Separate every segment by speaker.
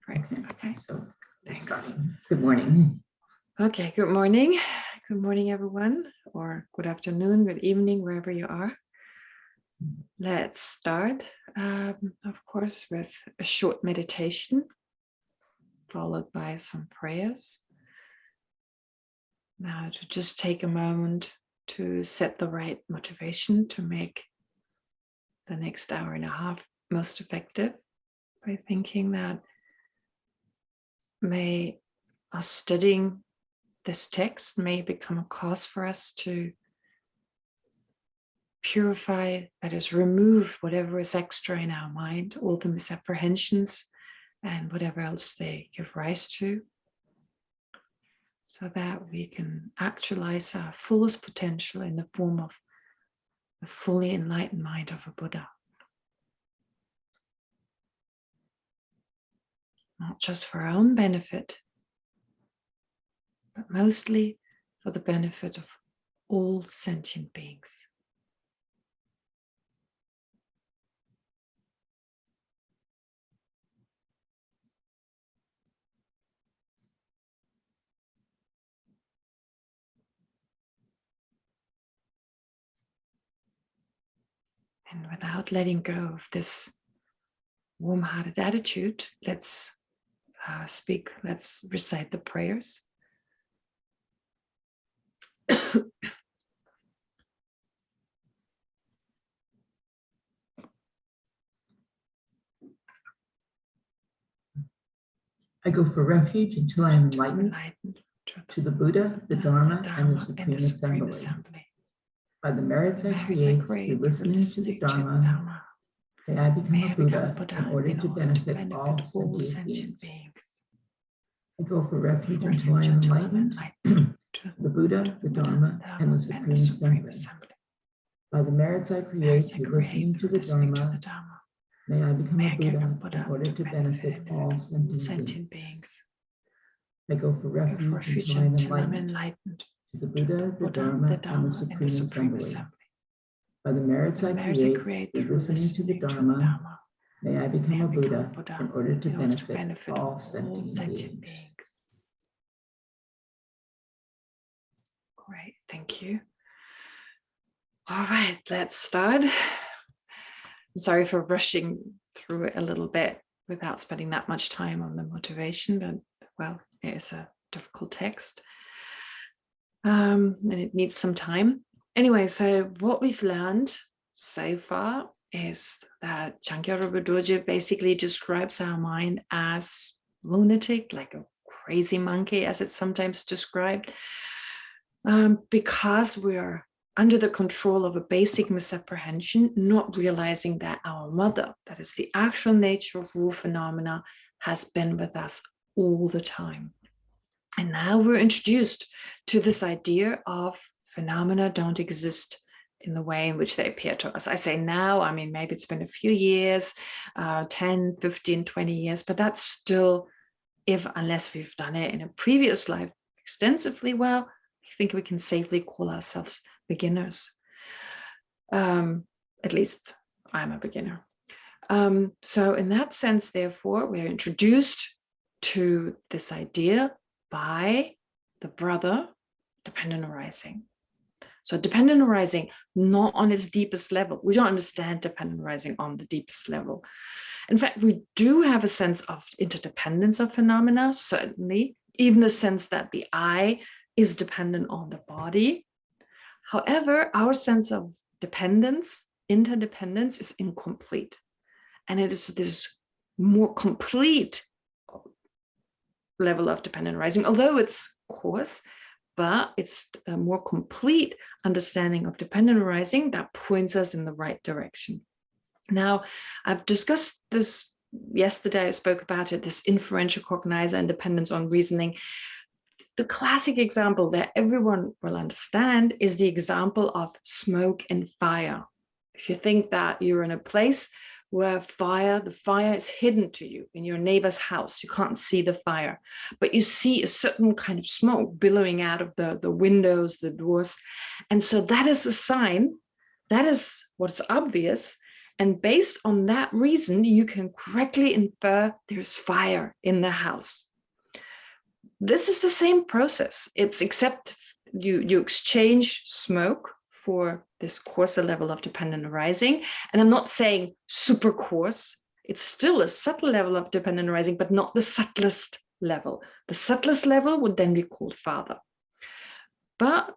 Speaker 1: Great. Okay.
Speaker 2: So
Speaker 1: thanks.
Speaker 2: Starting. Good morning.
Speaker 1: Okay, good morning. Good morning, everyone, or good afternoon, good evening, wherever you are. Let's start, of course, with a short meditation, followed by some prayers. Now, to just take a moment to set the right motivation to make the next hour and a half most effective by thinking that may us studying this text may become a cause for us to purify, that is, remove whatever is extra in our mind, all the misapprehensions and whatever else they give rise to, so that we can actualize our fullest potential in the form of the fully enlightened mind of a Buddha. Not just for our own benefit, but mostly for the benefit of all sentient beings. And without letting go of this warm-hearted attitude, let's let's recite the prayers.
Speaker 2: I go for refuge until I am enlightened to the Buddha, the Dharma, and the Supreme Assembly. By the merits I create through listening to the Dharma, may I become a Buddha in order to benefit all sentient beings. I go for refuge until I am enlightened to the Buddha, the Dharma, and the Supreme Assembly. By the merits I create through listening to the Dharma, may I become a Buddha in order to benefit all sentient beings. I go for refuge until I am enlightened to the Buddha, the Dharma, and the Supreme Assembly. By the merits I create through listening to the Dharma, may I become a Buddha in order to benefit all sentient beings.
Speaker 1: Great, thank you. All right, let's start. I'm sorry for rushing through it a little bit without spending that much time on the motivation, but well, it is a difficult text. And it needs some time. Anyway, so what we've learned so far is that Changkya Rölpai Dorjé basically describes our mind as lunatic, like a crazy monkey, as it's sometimes described, because we are under the control of a basic misapprehension, not realizing that our mother, that is the actual nature of raw phenomena, has been with us all the time. And now we're introduced to this idea of phenomena don't exist in the way in which they appear to us. I say now, I mean, maybe it's been a few years, 10, 15, 20 years, but that's still, unless we've done it in a previous life extensively, well, I think we can safely call ourselves beginners. At least I'm a beginner. So in that sense, therefore, we're introduced to this idea by the brother, dependent arising. So dependent arising, not on its deepest level. We don't understand dependent arising on the deepest level. In fact, we do have a sense of interdependence of phenomena, certainly, even the sense that the I is dependent on the body. However, our sense of dependence, interdependence, is incomplete. And it is this more complete level of dependent arising, although it's coarse, but it's a more complete understanding of dependent arising that points us in the right direction. Now, I've discussed this yesterday, I spoke about it, this inferential cognizer and dependence on reasoning. The classic example that everyone will understand is the example of smoke and fire. If you think that you're in a place where the fire is hidden to you in your neighbor's house, you can't see the fire, but you see a certain kind of smoke billowing out of the windows, the doors. And so that is a sign, that is what's obvious. And based on that reason, you can correctly infer there's fire in the house. This is the same process. It's except you exchange smoke for this coarser level of dependent arising. And I'm not saying super coarse. It's still a subtle level of dependent arising, but not the subtlest level. The subtlest level would then be called father. But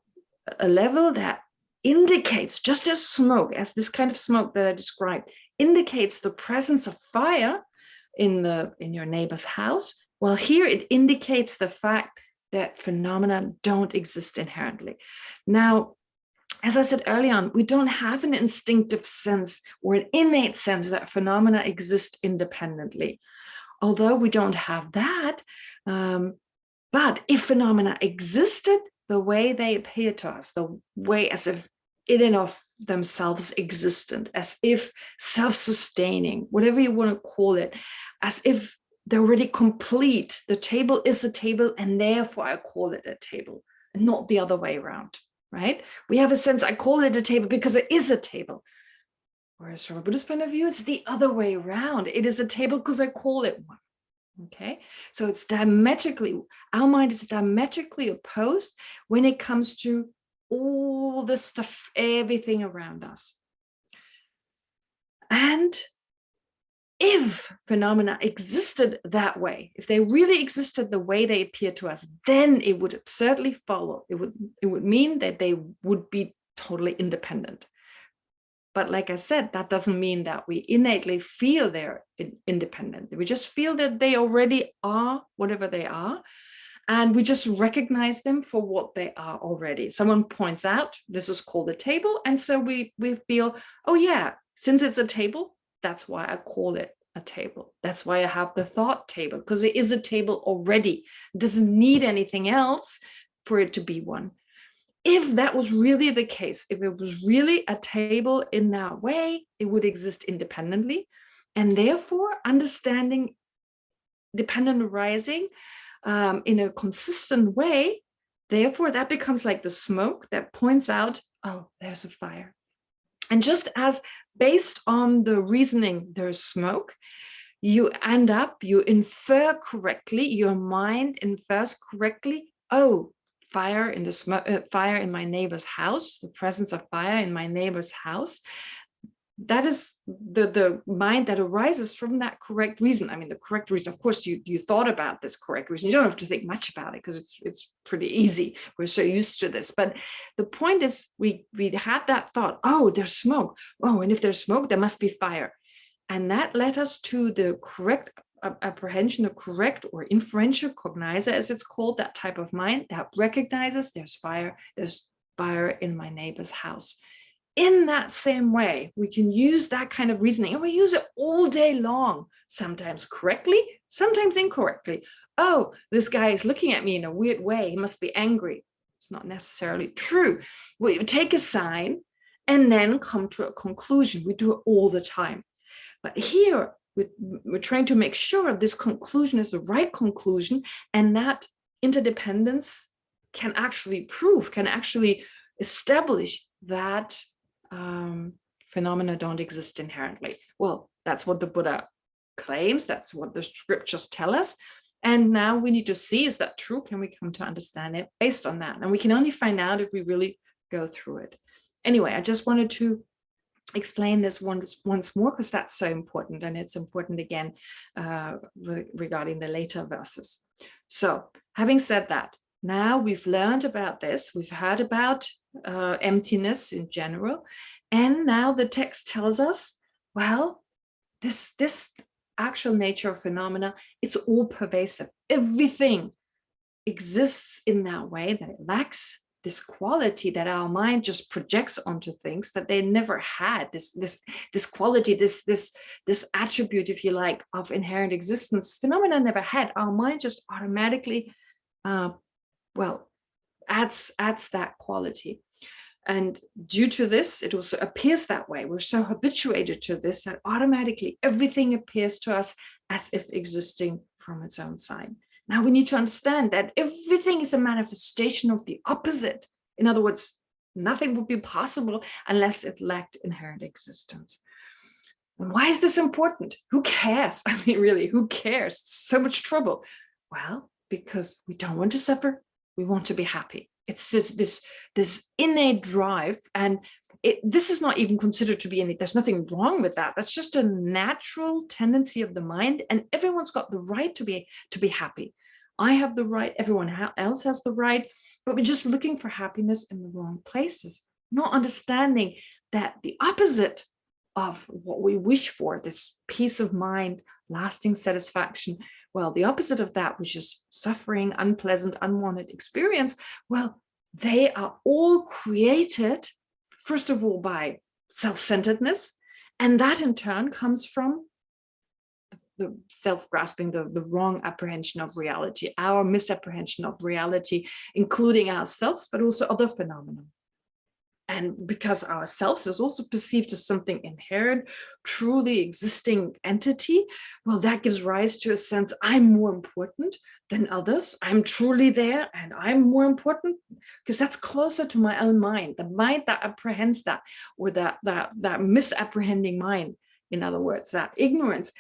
Speaker 1: a level that indicates, just as smoke, as this kind of smoke that I described, indicates the presence of fire in your neighbor's house. Well, here it indicates the fact that phenomena don't exist inherently. Now, as I said earlier on, we don't have an instinctive sense or an innate sense that phenomena exist independently. Although we don't have that, but if phenomena existed the way they appear to us, the way as if in and of themselves existent, as if self-sustaining, whatever you want to call it, as if they're already complete. The table is a table, and therefore I call it a table, and not the other way around, right? We have a sense, I call it a table because it is a table. Whereas from a Buddhist point of view, it's the other way around. It is a table because I call it one. Okay, so it's diametrically, our mind is diametrically opposed when it comes to all the stuff, everything around us. And if phenomena existed that way, if they really existed the way they appear to us, then it would absurdly follow. It would mean that they would be totally independent. But like I said, that doesn't mean that we innately feel they're independent. We just feel that they already are whatever they are, and we just recognize them for what they are already. Someone points out, this is called a table, and so we feel, oh yeah, since it's a table, that's why I call it a table. That's why I have the thought table, because it is a table already. It doesn't need anything else for it to be one. If that was really the case, if it was really a table in that way, it would exist independently. And therefore, understanding dependent arising in a consistent way, therefore, that becomes like the smoke that points out, oh, there's a fire. And just as based on the reasoning, there's smoke, you infer correctly, your mind infers correctly, oh, fire in the smoke, fire in my neighbor's house, the presence of fire in my neighbor's house. That is the mind that arises from that correct reason. I mean, the correct reason, of course, you thought about this correct reason. You don't have to think much about it because it's pretty easy. We're so used to this. But the point is, we had that thought, oh, there's smoke. Oh, and if there's smoke, there must be fire. And that led us to the correct apprehension, the correct or inferential cognizer, as it's called, that type of mind that recognizes there's fire in my neighbor's house. In that same way, we can use that kind of reasoning, and we use it all day long, sometimes correctly, sometimes incorrectly. Oh, this guy is looking at me in a weird way. He must be angry. It's not necessarily true. We take a sign and then come to a conclusion. We do it all the time. But here, we're trying to make sure this conclusion is the right conclusion, and that interdependence can actually establish that phenomena don't exist inherently. Well, that's what the Buddha claims. That's what the scriptures tell us. And now we need to see, is that true? Can we come to understand it based on that? And we can only find out if we really go through it. Anyway, I just wanted to explain this once more, because that's so important, and it's important again regarding the later verses. So having said that, now we've learned about this, we've heard about emptiness in general, and now the text tells us, well, this actual nature of phenomena, it's all pervasive. Everything exists in that way, that it lacks this quality that our mind just projects onto things that they never had, this quality, this attribute, if you like, of inherent existence. Phenomena never had. Our mind just automatically adds that quality. And due to this, it also appears that way. We're so habituated to this that automatically everything appears to us as if existing from its own side. Now we need to understand that everything is a manifestation of the opposite. In other words, nothing would be possible unless it lacked inherent existence. And why is this important? Who cares? I mean, really, who cares? So much trouble. Well, because we don't want to suffer. We want to be happy. It's just this innate drive. And this is not even considered to be innate. There's nothing wrong with that. That's just a natural tendency of the mind. And everyone's got the right to be happy. I have the right. Everyone else has the right. But we're just looking for happiness in the wrong places, not understanding that the opposite of what we wish for, this peace of mind, lasting satisfaction, well, the opposite of that, which is suffering, unpleasant, unwanted experience, well, they are all created, first of all, by self-centeredness, and that in turn comes from the self-grasping, the wrong apprehension of reality, our misapprehension of reality, including ourselves, but also other phenomena. And because ourselves is also perceived as something inherent, truly existing entity, well, that gives rise to a sense I'm more important than others. I'm truly there and I'm more important because that's closer to my own mind, the mind that apprehends that, or that misapprehending mind, in other words, that ignorance.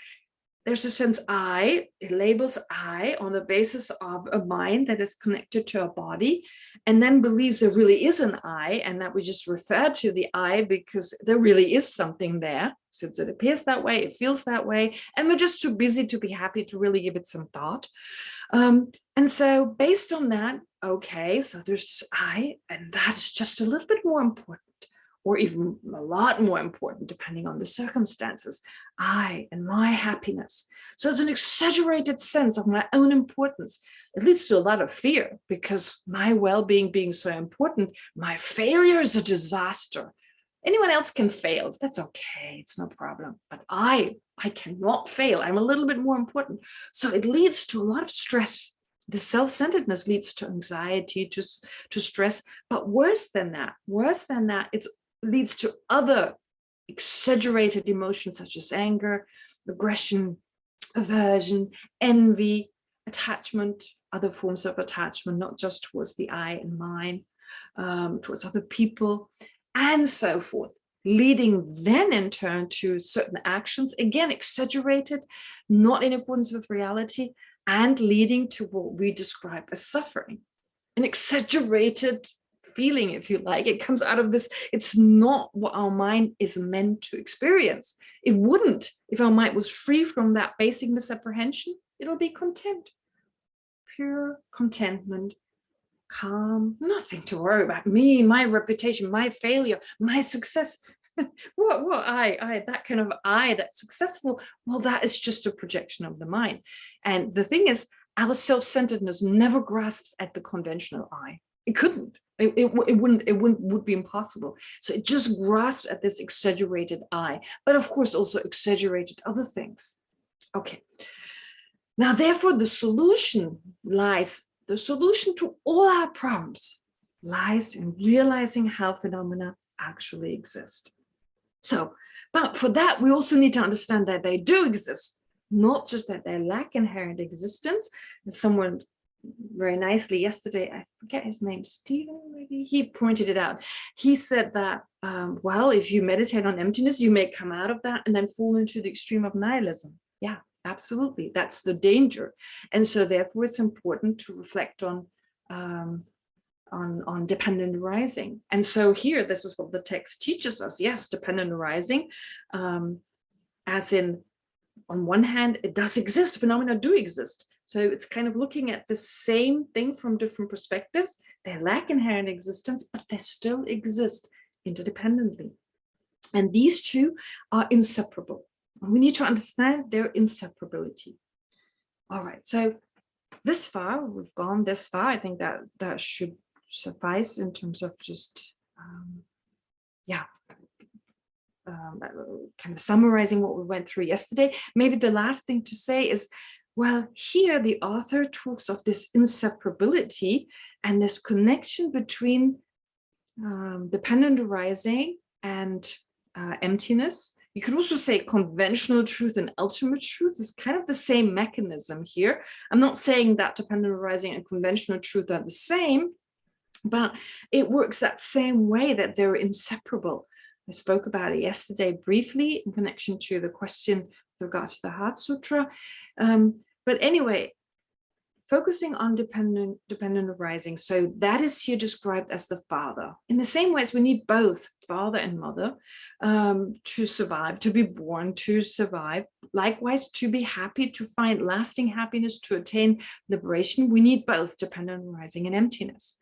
Speaker 1: There's a sense it labels I on the basis of a mind that is connected to a body, and then believes there really is an I, and that we just refer to the I because there really is something there. Since it appears that way, it feels that way, and we're just too busy to be happy to really give it some thought. And so based on that, okay, so there's I, and that's just a little bit more important, or even a lot more important, depending on the circumstances, I and my happiness. So it's an exaggerated sense of my own importance. It leads to a lot of fear because my well-being being so important, my failure is a disaster. Anyone else can fail. That's okay. It's no problem. But I cannot fail. I'm a little bit more important. So it leads to a lot of stress. The self-centeredness leads to anxiety, to stress. But worse than that, it leads to other exaggerated emotions such as anger, aggression, aversion, envy, attachment, other forms of attachment, not just towards the I and mine, towards other people, and so forth, leading then in turn to certain actions, again, exaggerated, not in accordance with reality, and leading to what we describe as suffering, an exaggerated feeling, if you like. It comes out of this. It's not what our mind is meant to experience. It wouldn't. If our mind was free from that basic misapprehension, it'll be content, pure contentment, calm, nothing to worry about. Me, my reputation, my failure, my success. What I, that kind of I that's successful, well, that is just a projection of the mind. And the thing is, our self-centeredness never grasps at the conventional I. It couldn't. It would be impossible. So it just grasped at this exaggerated I, but of course also exaggerated other things. Okay. Now, therefore, the solution to all our problems lies in realizing how phenomena actually exist. So, but for that, we also need to understand that they do exist, not just that they lack inherent existence. And someone very nicely yesterday, I forget his name, Stephen, maybe, he pointed it out. He said that, well, if you meditate on emptiness, you may come out of that and then fall into the extreme of nihilism. Yeah, absolutely. That's the danger. And so therefore, it's important to reflect on dependent arising. And so here, this is what the text teaches us. Yes, dependent arising, as in, on one hand, it does exist, phenomena do exist. So it's kind of looking at the same thing from different perspectives. They lack inherent existence, but they still exist interdependently. And these two are inseparable. And we need to understand their inseparability. All right, so this far, we've gone this far. I think that should suffice in terms of just, kind of summarizing what we went through yesterday. Maybe the last thing to say is, well, here the author talks of this inseparability and this connection between dependent arising and emptiness. You could also say conventional truth and ultimate truth is kind of the same mechanism here. I'm not saying that dependent arising and conventional truth are the same, but it works that same way, that they're inseparable. I spoke about it yesterday briefly in connection to the question with regard to the Heart Sutra. But anyway, focusing on dependent arising. So that is here described as the father. In the same way as we need both father and mother to survive, to be born, to survive. Likewise, to be happy, to find lasting happiness, to attain liberation, we need both dependent arising and emptiness.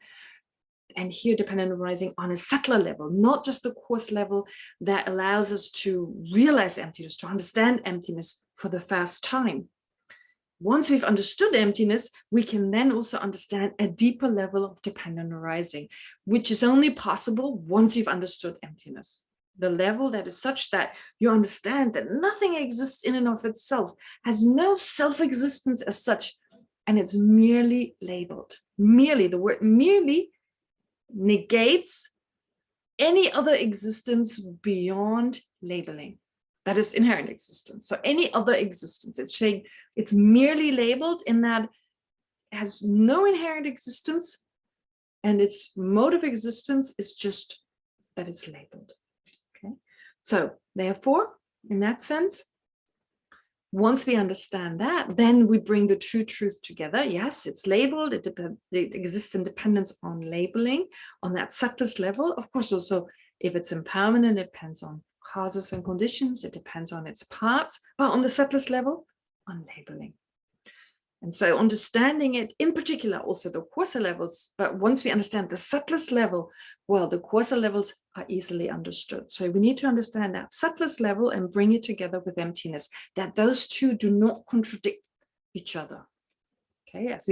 Speaker 1: And here dependent arising on a subtler level, not just the coarse level that allows us to realize emptiness, to understand emptiness for the first time. Once we've understood emptiness, we can then also understand a deeper level of dependent arising, which is only possible once you've understood emptiness. The level that is such that you understand that nothing exists in and of itself, has no self-existence as such, and it's merely labeled. Merely, the word merely negates any other existence beyond labeling. That is inherent existence. So any other existence, it's saying it's merely labeled in that it has no inherent existence, and its mode of existence is just that it's labeled. Okay. So therefore, in that sense, once we understand that, then we bring the true truth together. Yes, it's labeled, it exists in dependence on labeling, on that subtlest level. Of course, also, if it's impermanent, it depends on causes and conditions, it depends on its parts, but on the subtlest level, on labeling. And so understanding it, in particular, also the coarser levels, but once we understand the subtlest level, well, the coarser levels are easily understood. So we need to understand that subtlest level and bring it together with emptiness, that those two do not contradict each other. Okay, as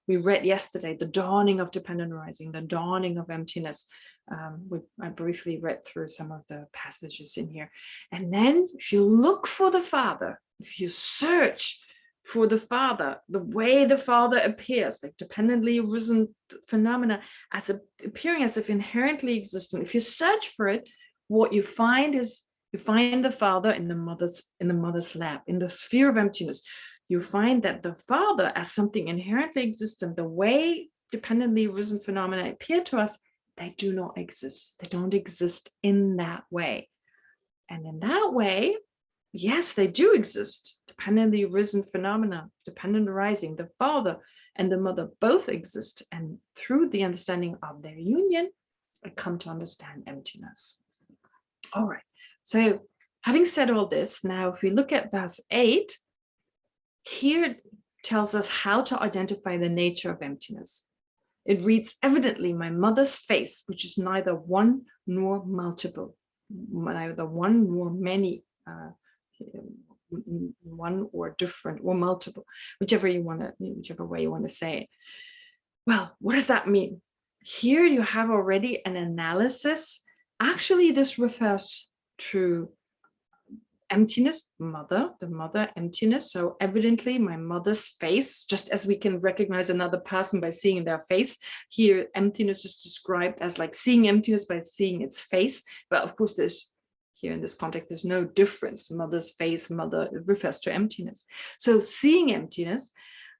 Speaker 1: we read yesterday, the dawning of dependent arising, the dawning of emptiness. I briefly read through some of the passages in here. And then if you look for the Father, if you search for the Father, the way the Father appears, like dependently arisen phenomena, as appearing as if inherently existent. If you search for it, what you find is you find the Father in the mother's lap, in the sphere of emptiness. You find that the Father as something inherently existent, the way dependently arisen phenomena appear to us, they do not exist. They don't exist in that way. And in that way, yes, they do exist. Dependently arisen phenomena, dependent arising, the Father and the Mother both exist. And through the understanding of their union, I come to understand emptiness. All right. So having said all this, now if we look at verse 8, here it tells us how to identify the nature of emptiness. It reads, evidently, my mother's face, which is neither one nor multiple, neither one nor many, one or different or multiple, whichever way you want to say it. Well, what does that mean? Here you have already an analysis. Actually, this refers to emptiness, the mother emptiness. So evidently my mother's face, just as we can recognize another person by seeing their face, here emptiness is described as like seeing emptiness by seeing its face. But of course, there's here in this context, there's no difference. Mother's face, mother, it refers to emptiness. So seeing emptiness,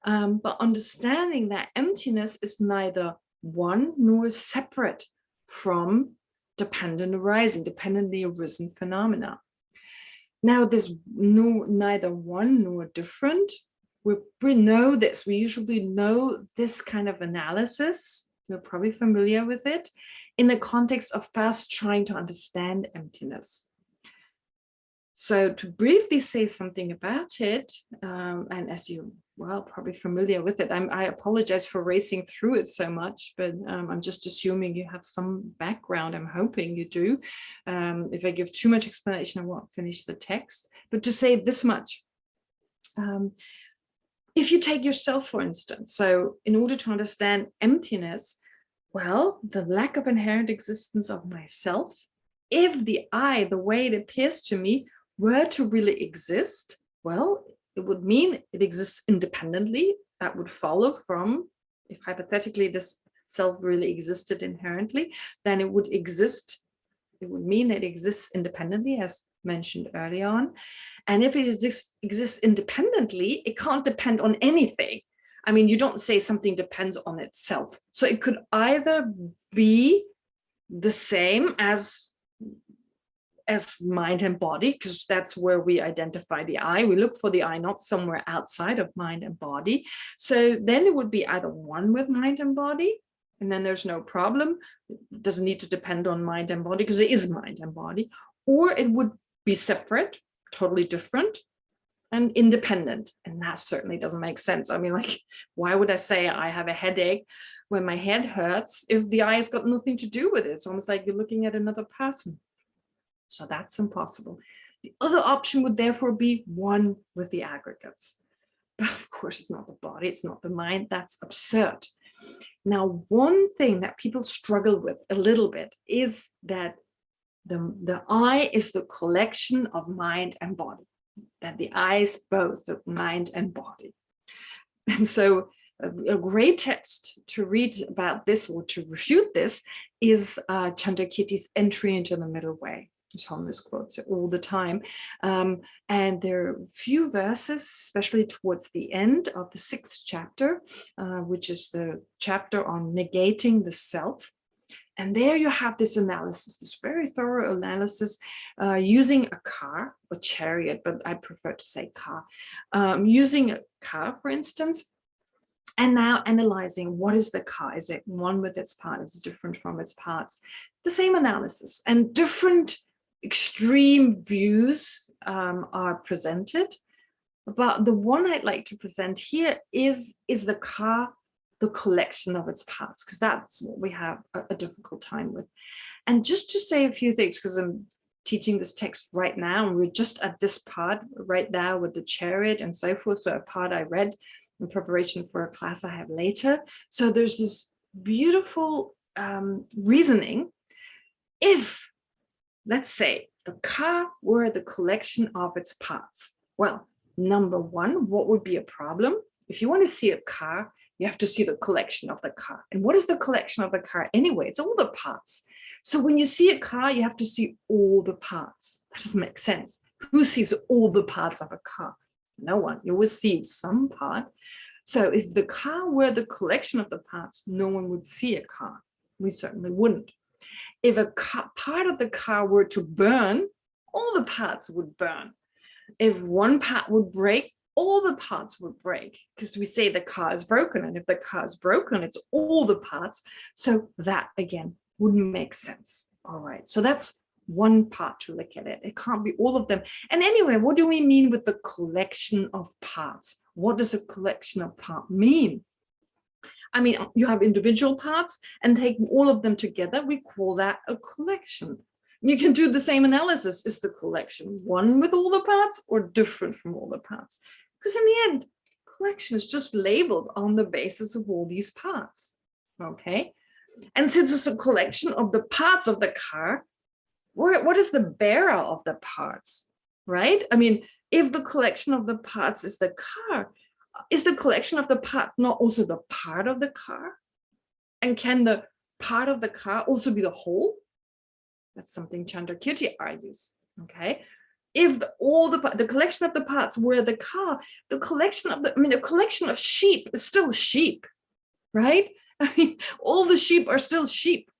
Speaker 1: but understanding that emptiness is neither one nor separate from dependent arising, dependently arisen phenomena. Now, there's neither one nor different. We know this. We usually know this kind of analysis. You're probably familiar with it in the context of first trying to understand emptiness. So to briefly say something about it, and as you well probably familiar with it, I apologize for racing through it so much, but I'm just assuming you have some background. I'm hoping you do. If I give too much explanation, I won't finish the text. But to say this much, if you take yourself, for instance, so in order to understand emptiness, well, the lack of inherent existence of myself, if the I, the way it appears to me, were to really exist, well, it would mean it exists independently. That would follow from, if hypothetically this self really existed inherently, then it would exist. It would mean that it exists independently, as mentioned early on. And if it exists independently, it can't depend on anything. I mean, you don't say something depends on itself. So it could either be the same as as mind and body, because that's where we identify the I. We look for the I, not somewhere outside of mind and body. So then it would be either one with mind and body, and then there's no problem. It doesn't need to depend on mind and body because it is mind and body, or it would be separate, totally different, and independent. And that certainly doesn't make sense. I mean, like, why would I say I have a headache when my head hurts if the eye's got nothing to do with it? It's almost like you're looking at another person. So that's impossible. The other option would therefore be one with the aggregates. But of course, it's not the body, it's not the mind. That's absurd. Now, one thing that people struggle with a little bit is that the I is the collection of mind and body. That the I is both the mind and body. And so a great text to read about this or to refute this is Chandrakirti's Entry into the Middle Way. Thomas quotes it all the time. And there are a few verses, especially towards the end of the 6th chapter, which is the chapter on negating the self. And there you have this analysis, this very thorough analysis using a car or chariot, but I prefer to say car, using a car, for instance, and now analyzing what is the car? Is it one with its part? Is it different from its parts? The same analysis and different extreme views are presented. But the one I'd like to present here is the car, the collection of its parts, because that's what we have a difficult time with. And just to say a few things, because I'm teaching this text right now, and we're just at this part right now with the chariot and so forth, so a part I read in preparation for a class I have later. So there's this beautiful reasoning. If, let's say, the car were the collection of its parts, well, number one, what would be a problem? If you want to see a car, you have to see the collection of the car. And what is the collection of the car anyway? It's all the parts. So when you see a car, you have to see all the parts. That doesn't make sense. Who sees all the parts of a car? No one. You always see some part. So if the car were the collection of the parts, no one would see a car. We certainly wouldn't. If a part of the car were to burn, all the parts would burn. If one part would break, all the parts would break, because we say the car is broken, and if the car is broken, it's all the parts. So that, again, wouldn't make sense. All right, so that's one part to look at it. It can't be all of them. And anyway, what do we mean with the collection of parts? What does a collection of parts mean? I mean, you have individual parts, and taking all of them together, we call that a collection. You can do the same analysis. Is the collection one with all the parts or different from all the parts? Because in the end, collection is just labeled on the basis of all these parts, okay? And since it's a collection of the parts of the car, what is the bearer of the parts, right? I mean, if the collection of the parts is the car, is the collection of the part not also the part of the car? And can the part of the car also be the whole? That's something Chandrakirti argues, okay? If the collection of the parts were the car, the collection of sheep is still sheep, right? I mean, all the sheep are still sheep.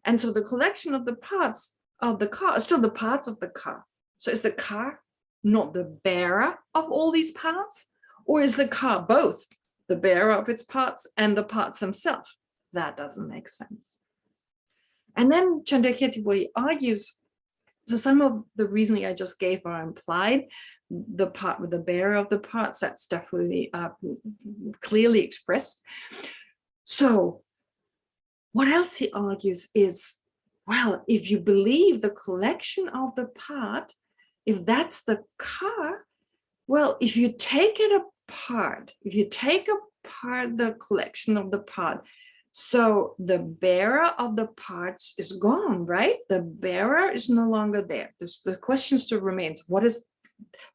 Speaker 1: And so the collection of the parts of the car are still the parts of the car. So is the car not the bearer of all these parts? Or is the car both the bearer of its parts and the parts themselves? That doesn't make sense. And then Chandrakirti argues, so some of the reasoning I just gave are implied. The part with the bearer of the parts, that's definitely clearly expressed. So what else he argues is, well, if you believe the collection of the part, if that's the car, well, if you take it apart, if you take apart the collection of the part, so the bearer of the parts is gone, right? The bearer is no longer there. The question still remains, what is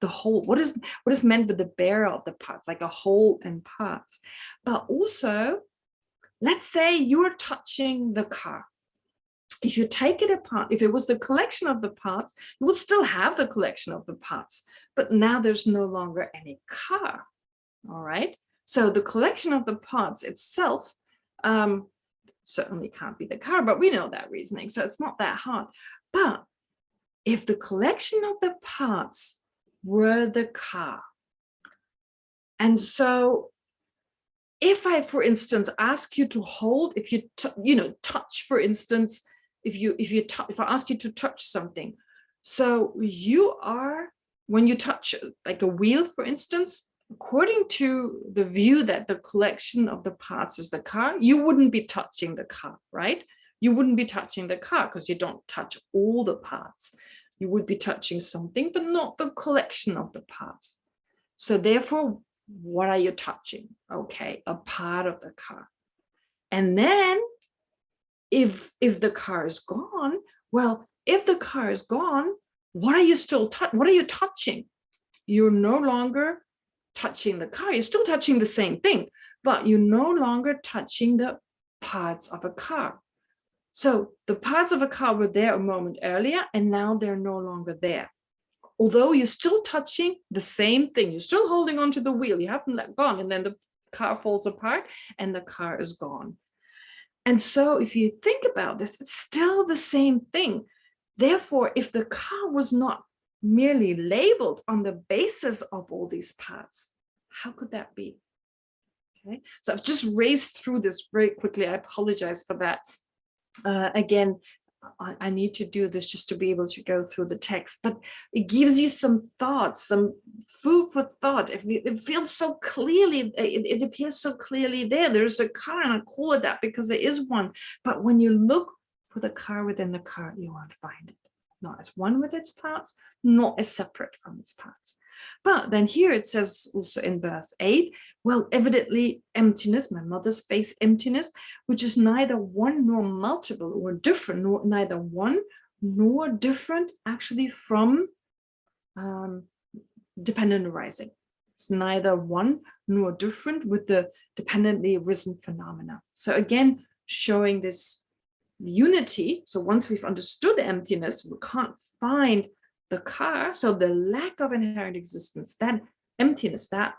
Speaker 1: the whole? What is meant with the bearer of the parts, like a whole and parts? But also, let's say you're touching the car. If you take it apart, if it was the collection of the parts, you will still have the collection of the parts, but now there's no longer any car, all right? So the collection of the parts itself certainly can't be the car, but we know that reasoning, so it's not that hard. But if the collection of the parts were the car. And so if I, for instance, ask you to hold, if you touch, for instance, if I ask you to touch something, so you are, when you touch like a wheel, for instance, according to the view that the collection of the parts is the car, you wouldn't be touching the car, right? You wouldn't be touching the car because you don't touch all the parts. You would be touching something, but not the collection of the parts. So therefore, what are you touching? Okay, a part of the car. And then if the car is gone, well, if the car is gone, what are you touching? You're no longer touching the car. You're still touching the same thing, but you're no longer touching the parts of a car. So the parts of a car were there a moment earlier, and now they're no longer there. Although you're still touching the same thing, you're still holding onto the wheel, you haven't let go, and then the car falls apart and the car is gone. And so if you think about this, it's still the same thing. Therefore, if the car was not merely labeled on the basis of all these parts, how could that be? Okay, so I've just raced through this very quickly. I apologize for that. Again, I need to do this just to be able to go through the text, but it gives you some thoughts, some food for thought. It feels so clearly, it appears so clearly there. There's a car, and I call it that because there is one. But when you look for the car within the car, you won't find it. Not as one with its parts, not as separate from its parts. But then here it says also in verse 8, well, evidently emptiness, my mother's space emptiness, which is neither one nor multiple or different, neither one nor different actually from dependent arising. It's neither one nor different with the dependently arisen phenomena. So again, showing this unity. So once we've understood emptiness, we can't find the car. So the lack of inherent existence, that emptiness, that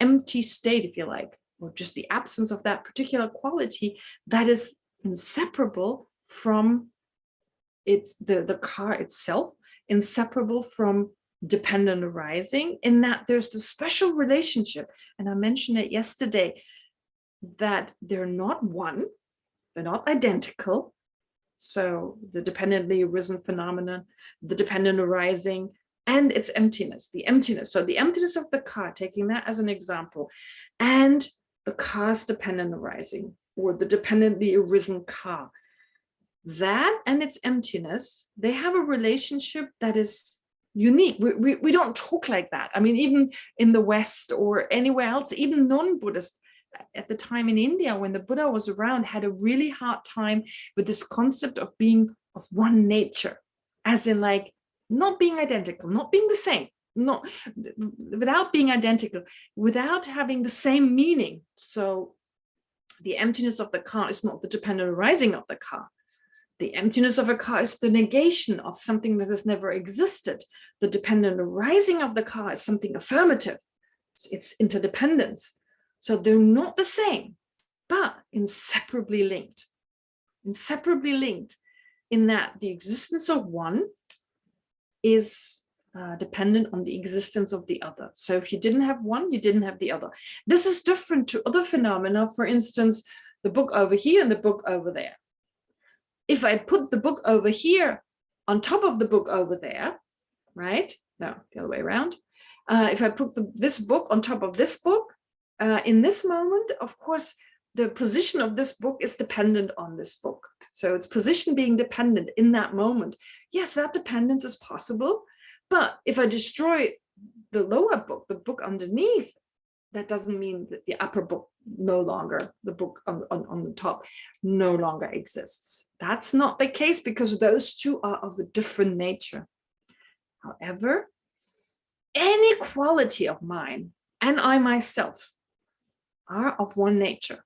Speaker 1: empty state, if you like, or just the absence of that particular quality, that is inseparable from the car itself, inseparable from dependent arising, in that there's the special relationship. And I mentioned it yesterday, that they're not one, they're not identical. So the dependently arisen phenomenon, the dependent arising, and its emptiness, the emptiness. So the emptiness of the car, taking that as an example, and the car's dependent arising, or the dependently arisen car, that and its emptiness, they have a relationship that is unique. We don't talk like that. I mean, even in the West or anywhere else, even non-Buddhist, at the time in India, when the Buddha was around, had a really hard time with this concept of being of one nature, as in like not being identical, not being the same, not without being identical, without having the same meaning. So the emptiness of the car is not the dependent arising of the car. The emptiness of a car is the negation of something that has never existed. The dependent arising of the car is something affirmative. It's interdependence. So they're not the same, but inseparably linked. Inseparably linked in that the existence of one is dependent on the existence of the other. So if you didn't have one, you didn't have the other. This is different to other phenomena. For instance, the book over here and the book over there. If I put the book over here on top of the book over there, right? No, the other way around. If I put this book on top of this book, in this moment, of course, the position of this book is dependent on this book. So its position being dependent in that moment. Yes, that dependence is possible. But if I destroy the lower book, the book underneath, that doesn't mean that the upper book no longer, the book on the top, no longer exists. That's not the case, because those two are of a different nature. However, any quality of mine and I myself are of one nature,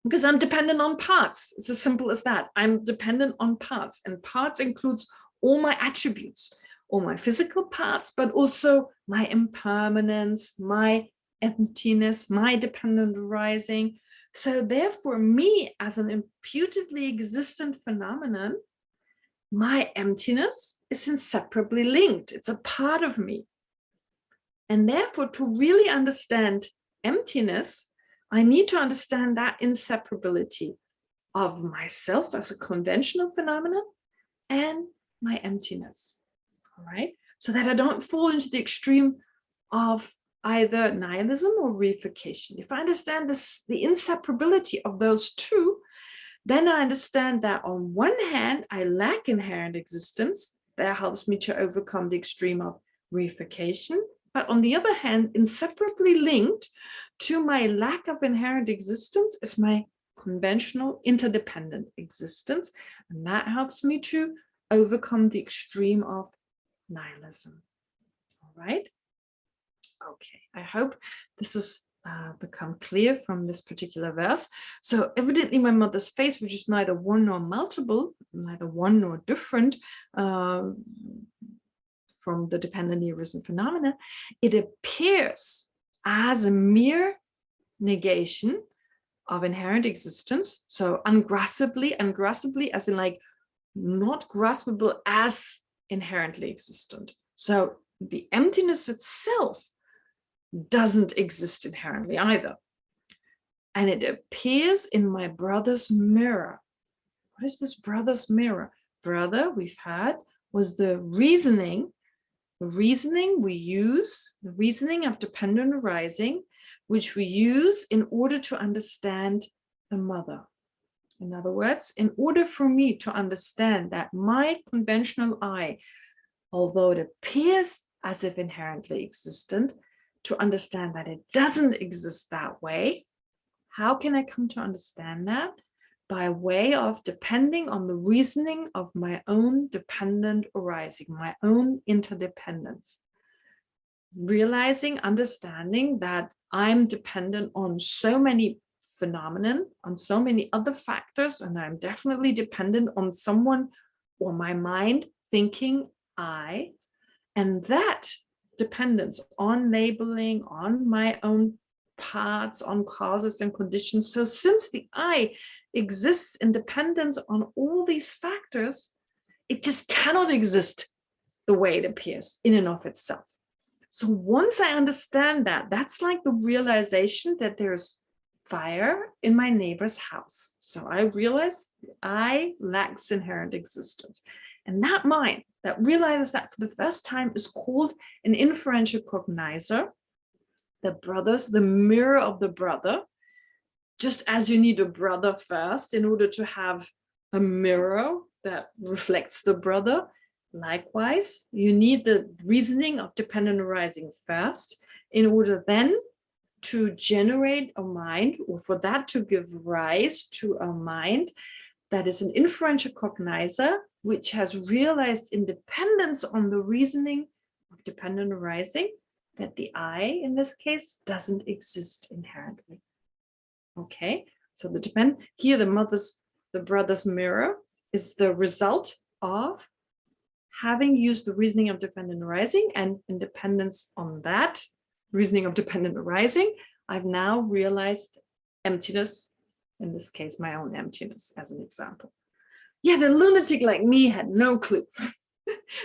Speaker 1: because I'm dependent on parts. It's as simple as that. I'm dependent on parts, and parts includes all my attributes, all my physical parts, but also my impermanence, my emptiness, my dependent arising. So therefore, me as an imputedly existent phenomenon my emptiness is inseparably linked. It's a part of me. And therefore, to really understand emptiness, I need to understand that inseparability of myself as a conventional phenomenon and my emptiness. All right. So that I don't fall into the extreme of either nihilism or reification. If I understand this, the inseparability of those two, then I understand that on one hand, I lack inherent existence. That helps me to overcome the extreme of reification. But on the other hand, inseparably linked to my lack of inherent existence is my conventional interdependent existence. And that helps me to overcome the extreme of nihilism. All right. Okay, I hope this has become clear from this particular verse. So evidently my mother's face, which is neither one nor multiple, neither one nor different from the dependently arisen phenomena, it appears as a mere negation of inherent existence. So ungraspably as in like not graspable as inherently existent. So the emptiness itself doesn't exist inherently either. And it appears in my brother's mirror. What is this brother's mirror? Brother, we've had, was the reasoning we use, the reasoning of dependent arising, which we use in order to understand the mother. In other words, in order for me to understand that my conventional I, although it appears as if inherently existent, to understand that it doesn't exist that way, how can I come to understand that? By way of depending on the reasoning of my own dependent arising, my own interdependence. Realizing, understanding that I'm dependent on so many phenomena, on so many other factors, and I'm definitely dependent on someone or my mind thinking I, and that dependence on labeling, on my own parts, on causes and conditions. So since the I exists in dependence on all these factors, it just cannot exist the way it appears in and of itself. So once I understand that, that's like the realization that there's fire in my neighbor's house. So I realize I lacks inherent existence. And that mind that realizes that for the first time is called an inferential cognizer. The mirror of the brother, just as you need a brother first in order to have a mirror that reflects the brother. Likewise, you need the reasoning of dependent arising first in order then to generate a mind, or for that to give rise to a mind that is an inferential cognizer, which has realized independence on the reasoning of dependent arising, that the I, in this case, doesn't exist inherently. Okay, so the brother's mirror is the result of having used the reasoning of dependent arising, and independence on that reasoning of dependent arising, I've now realized emptiness, in this case, my own emptiness as an example. Yet a lunatic like me had no clue.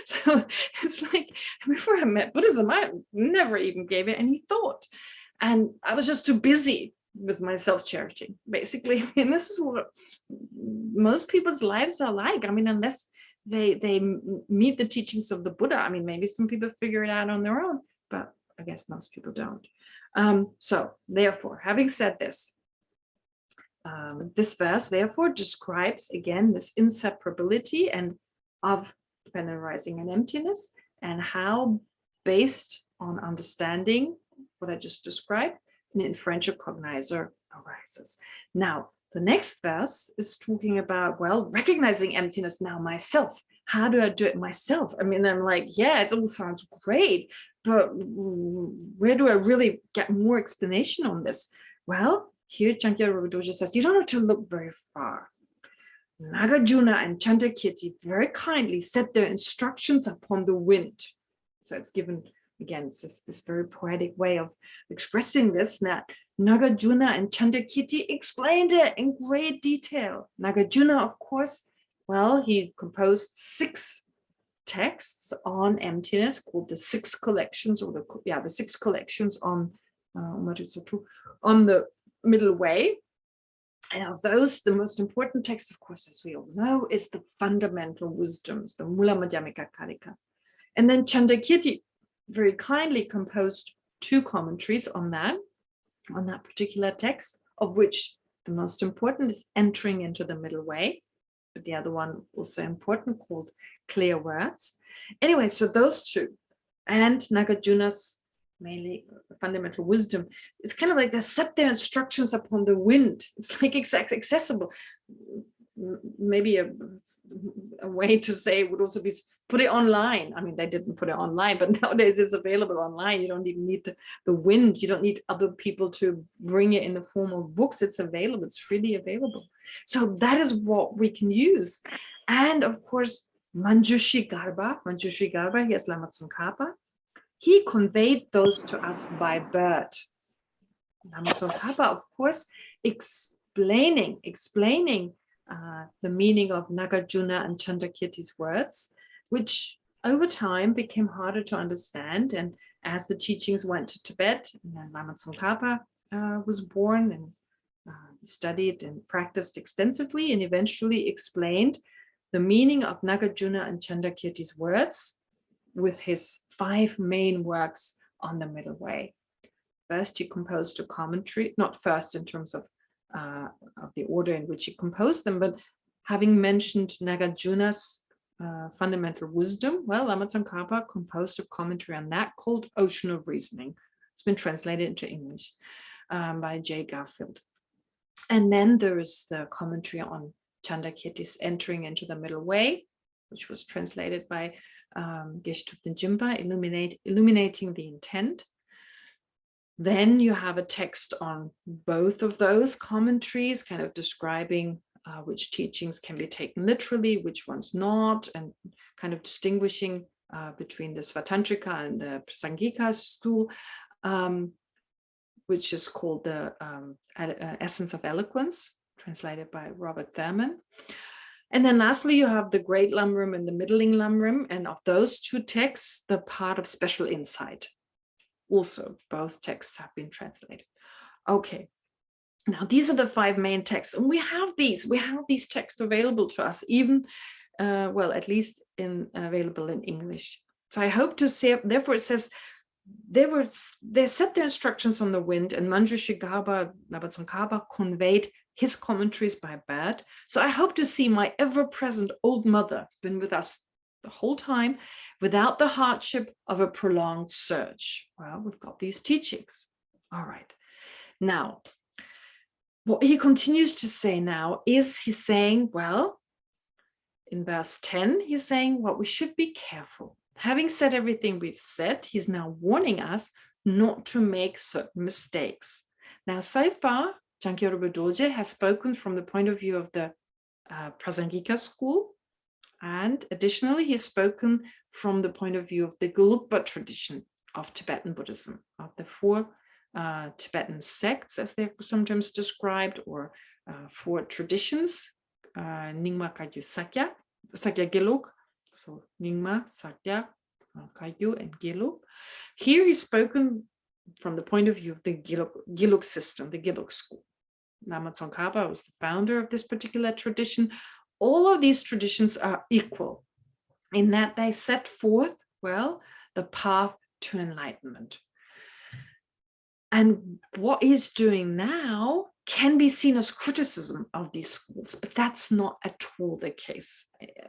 Speaker 1: So it's like, before I met Buddhism, I never even gave it any thought. And I was just too busy with my self-cherishing, basically. And this is what most people's lives are like. I mean, unless they meet the teachings of the Buddha. I mean, maybe some people figure it out on their own, but I guess most people don't. So therefore, having said this, this verse therefore describes again this inseparability and of dependent arising and emptiness, and how, based on understanding what I just described, an inferential cognizer arises. Now, the next verse is talking about, well, recognizing emptiness now myself. How do I do it myself? I mean, I'm like, yeah, it all sounds great, but where do I really get more explanation on this? Well, here Changkya Rölpai Dorjé says, you don't have to look very far. Nagarjuna and Chandrakirti very kindly set their instructions upon the wind. So it's given, again, it's just this very poetic way of expressing this, that Nagarjuna and Chandrakirti explained it in great detail. Nagarjuna, of course, Well, he composed 6 texts on emptiness called the 6 collections, or the 6 collections on the middle way. And of those, the most important text, of course, as we all know, is the fundamental wisdoms, the Mula Madhyamika Karika. And then Chandakirti very kindly composed 2 commentaries on that particular text, of which the most important is Entering into the Middle Way, but the other one also important, called Clear Words. Anyway, so those 2, and Nagarjuna's mainly fundamental wisdom, it's kind of like they set their instructions upon the wind. It's like accessible. Maybe a way to say would also be put it online. I mean, they didn't put it online, but nowadays it's available online. You don't even need the wind. You don't need other people to bring it in the form of books. It's available. It's freely available. So that is what we can use. And of course, Manjushri Garba, he is Lama Tsongkhapa. He conveyed those to us by bird. Lama Tsongkhapa, of course, explaining the meaning of Nagarjuna and Chandakirti's words, which over time became harder to understand. And as the teachings went to Tibet, Lama Tsongkhapa was born, and studied and practiced extensively, and eventually explained the meaning of Nagarjuna and Chandakirti's words with his 5 main works on the middle way. First, he composed a commentary, not first in terms of the order in which he composed them, but having mentioned Nagarjuna's fundamental wisdom, well, Lama Tsongkhapa composed a commentary on that called Ocean of Reasoning. It's been translated into English by J. Garfield. And then there is the commentary on Chandakirti's Entering into the Middle Way, which was translated by Geshe Jimpa, illuminating the intent. Then you have a text on both of those commentaries, kind of describing which teachings can be taken literally, which ones not, and kind of distinguishing between the Svatantrika and the Prasangika school, which is called the Essence of Eloquence, translated by Robert Thurman. And then lastly, you have the Great Lamrim and the Middling Lamrim, and of those 2 texts, the part of Special Insight. Also, both texts have been translated. Okay, now these are the 5 main texts, and we have these texts available to us, even, well, at least available in English. So I hope to say, therefore it says, they set their instructions on the wind, and Manjushri Garba, Lama Tsongkhapa, conveyed his commentaries by bird. So I hope to see my ever-present old mother, has been with us the whole time, without the hardship of a prolonged search. Well, we've got these teachings. All right. Now, what he continues to say now is he's saying, well, in verse 10, he's saying, well, we should be careful. Having said everything we've said, he's now warning us not to make certain mistakes. Now, so far, Changkya Rölpai Dorjé has spoken from the point of view of the Prasangika school, and additionally, he's spoken from the point of view of the Gelugpa tradition of Tibetan Buddhism, of the 4 Tibetan sects, as they're sometimes described, or 4 traditions, Nyingma, Kagyu, Sakya, Sakya Gelug, so Nyingma, Sakya, Kagyu, and Gelug. Here he's spoken from the point of view of the Gelug system, the Gelug school. Lama Tsongkhapa was the founder of this particular tradition. All of these traditions are equal in that they set forth, well, the path to enlightenment. And what he's doing now can be seen as criticism of these schools, but that's not at all the case.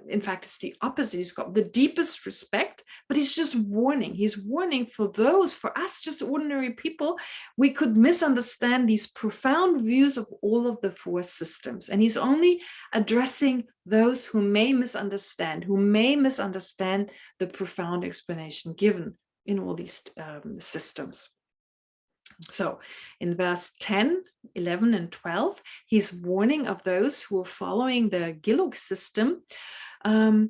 Speaker 1: In fact, it's the opposite. He's got the deepest respect, but he's just warning. He's warning for those, for us, just ordinary people, we could misunderstand these profound views of all of the 4 systems. And he's only addressing those who may misunderstand the profound explanation given in all these systems. So in verse 10, 11, and 12, he's warning of those who are following the Gelug system and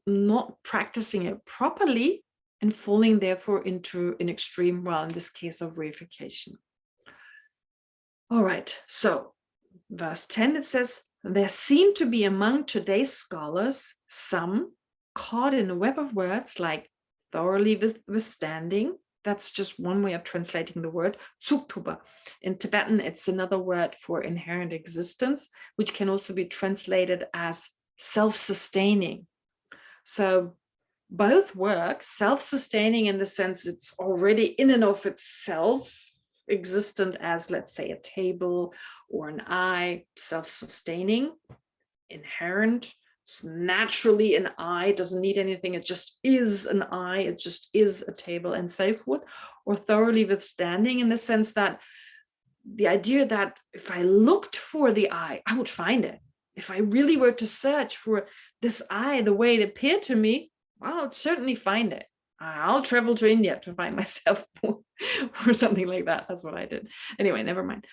Speaker 1: not practicing it properly and falling therefore into an extreme, well, in this case, of reification. All right, so verse 10, it says, there seem to be among today's scholars some caught in a web of words like thoroughly withstanding. That's just one way of translating the word, tsuktuba. In Tibetan, it's another word for inherent existence, which can also be translated as self-sustaining. So both work, self-sustaining in the sense it's already in and of itself existent as, let's say, a table or an eye, self-sustaining, inherent. It's naturally an eye, doesn't need anything, it just is an eye, it just is a table, and so forth. Or thoroughly withstanding in the sense that the idea that if I looked for the eye, I would find it. If I really were to search for this eye the way it appeared to me, well, I'd certainly find it. I'll travel to India to find myself or something like that. That's what I did. Anyway, never mind.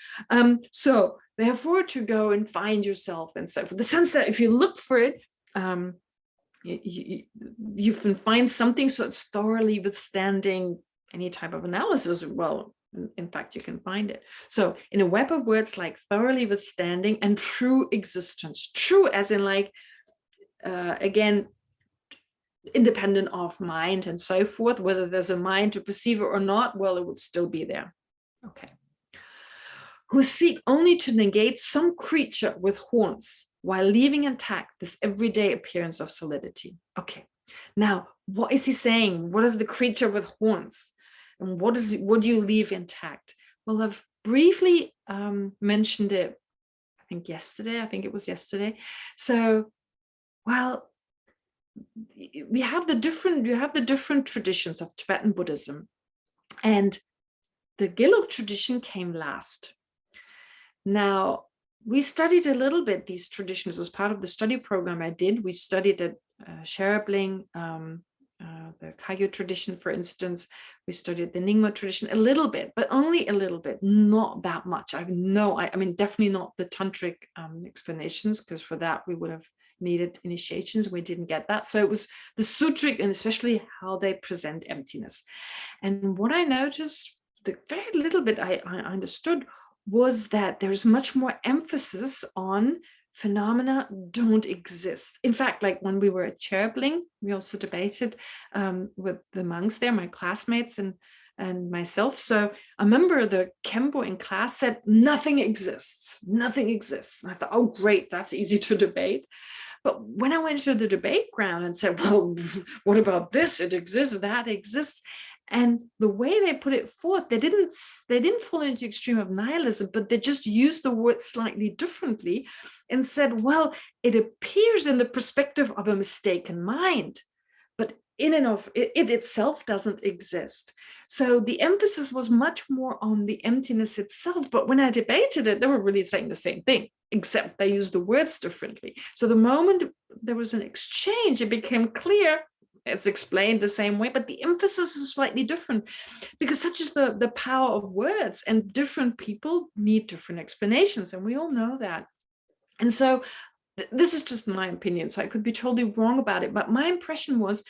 Speaker 1: So therefore, to go and find yourself and so forth. The sense that if you look for it, you can find something. So it's thoroughly withstanding any type of analysis. Well, in fact, you can find it. So in a web of words like thoroughly withstanding and true existence, true as in like, again, independent of mind and so forth, whether there's a mind to perceive it or not, well, it would still be there. Okay. Who seek only to negate some creature with horns while leaving intact this everyday appearance of solidity. Okay. Now, what is he saying? What is the creature with horns? And what do you leave intact? Well, I've briefly mentioned it, I think it was yesterday. So, well, you have the different traditions of Tibetan Buddhism, and the Gelug tradition came last. Now, we studied a little bit these traditions as part of the study program I did. We studied at Sherabling, the Kagyu tradition, for instance. We studied the Nyingma tradition a little bit, but only a little bit, not that much. I mean, definitely not the tantric explanations, because for that we would have needed initiations. We didn't get that. So it was the sutric, and especially how they present emptiness. And what I noticed, the very little bit I understood, was that there's much more emphasis on phenomena don't exist. In fact, like when we were at Cherubling, we also debated with the monks there, my classmates and myself. So I remember the Kempo in class said, nothing exists. And I thought, oh, great, that's easy to debate. But when I went to the debate ground and said, well, what about this? It exists, that exists. And the way they put it forth, they didn't fall into extreme of nihilism, but they just used the word slightly differently and said, well, it appears in the perspective of a mistaken mind, but in and of it itself doesn't exist. So the emphasis was much more on the emptiness itself. But when I debated it, they were really saying the same thing, except they used the words differently. So the moment there was an exchange, it became clear it's explained the same way, but the emphasis is slightly different, because such is the power of words, and different people need different explanations, and we all know that. And so this is just my opinion, so I could be totally wrong about it, but my impression was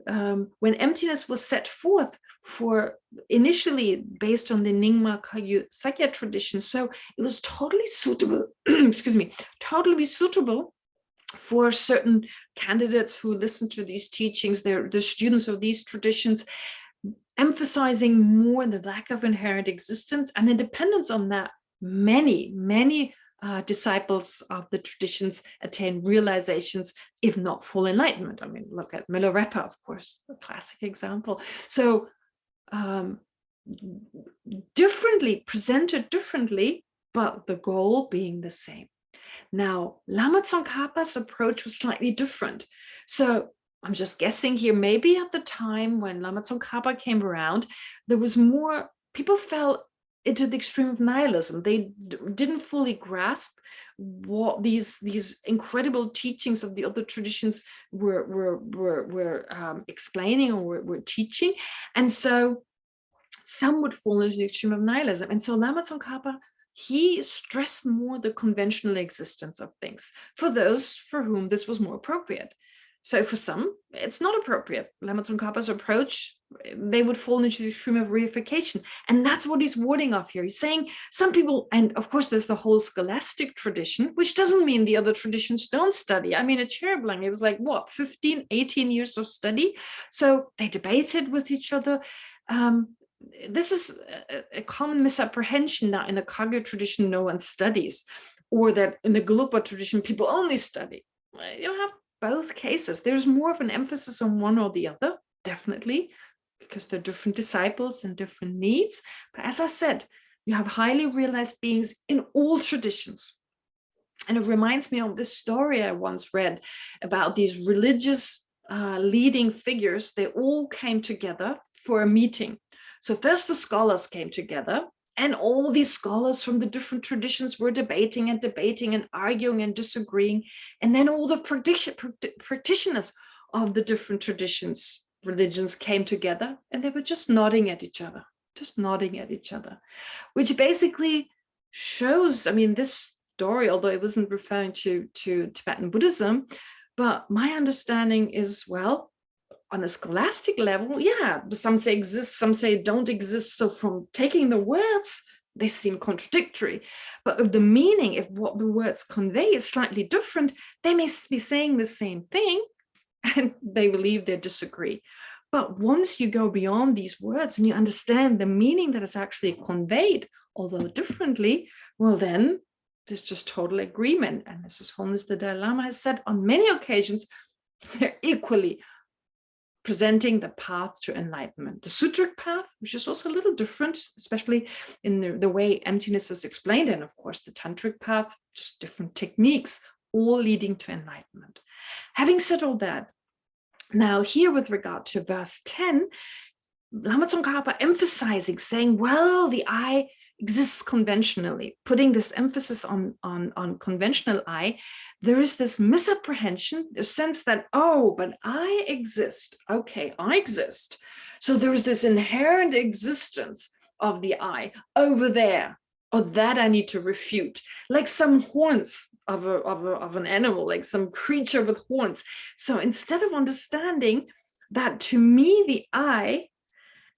Speaker 1: when emptiness was set forth for initially based on the Nyingma Kagyu Sakya tradition, so it was totally suitable, totally suitable for certain candidates who listen to these teachings. They're the students of these traditions, emphasizing more the lack of inherent existence, and in dependence on that, many disciples of the traditions attain realizations, if not full enlightenment. I mean, look at Milarepa, of course, a classic example. So presented differently, but the goal being the same. Now, Lama Tsongkhapa's approach was slightly different. So I'm just guessing here, maybe at the time when Lama Tsongkhapa came around, there was more, people fell into the extreme of nihilism. They didn't fully grasp what these incredible teachings of the other traditions were explaining or were teaching. And so some would fall into the extreme of nihilism. And so Lama Tsongkhapa, he stressed more the conventional existence of things for those for whom this was more appropriate. So for some, it's not appropriate. Lama Tsongkhapa's approach, they would fall into the stream of reification. And that's what he's warding off here. He's saying some people, and of course, there's the whole scholastic tradition, which doesn't mean the other traditions don't study. I mean, at Cherublang, it was like, what, 15, 18 years of study? So they debated with each other. This is a common misapprehension that in the Kagyu tradition, no one studies, or that in the Gelugpa tradition, people only study. You have both cases. There's more of an emphasis on one or the other, definitely, because they're different disciples and different needs. But as I said, you have highly realized beings in all traditions. And it reminds me of this story I once read about these religious leading figures. They all came together for a meeting. So first the scholars came together, and all these scholars from the different traditions were debating and arguing and disagreeing. And then all the practitioners of the different religions came together, and they were just nodding at each other, which basically shows, I mean, this story, although it wasn't referring to Tibetan Buddhism, but my understanding is, well, on a scholastic level, yeah, some say exist, some say don't exist. So from taking the words, they seem contradictory. But if the meaning, if what the words convey is slightly different, they may be saying the same thing, and they believe they disagree. But once you go beyond these words and you understand the meaning that is actually conveyed, although differently, well, then there's just total agreement. And as His Holiness the Dalai Lama has said on many occasions, they're equally presenting the path to enlightenment. The sutric path, which is also a little different, especially in the way emptiness is explained, and of course the tantric path, just different techniques, all leading to enlightenment. Having said all that, now here with regard to verse 10, Lama Tsongkhapa emphasizing, saying, well, the I exists conventionally, putting this emphasis on conventional I. There is this misapprehension, the sense that, oh, but I exist. Okay, I exist. So there is this inherent existence of the I over there, or that I need to refute, like some horns of an animal, like some creature with horns. So instead of understanding that to me, the I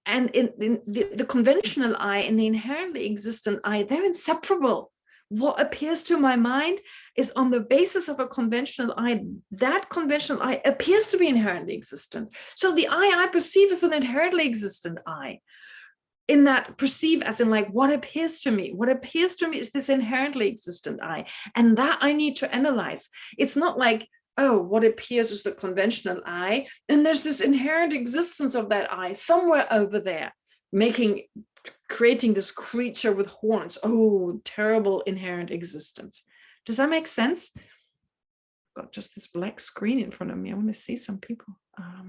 Speaker 1: and in the conventional I and the inherently existent I, they're inseparable. What appears to my mind is on the basis of a conventional I. That conventional I appears to be inherently existent. So the I perceive is an inherently existent I. In that perceive as in like what appears to me. What appears to me is this inherently existent I. And that I need to analyze. It's not like, oh, what appears is the conventional I, and there's this inherent existence of that I somewhere over there, creating this creature with horns. Oh, terrible inherent existence. Does that make sense? I've got just this black screen in front of me. I want to see some people. How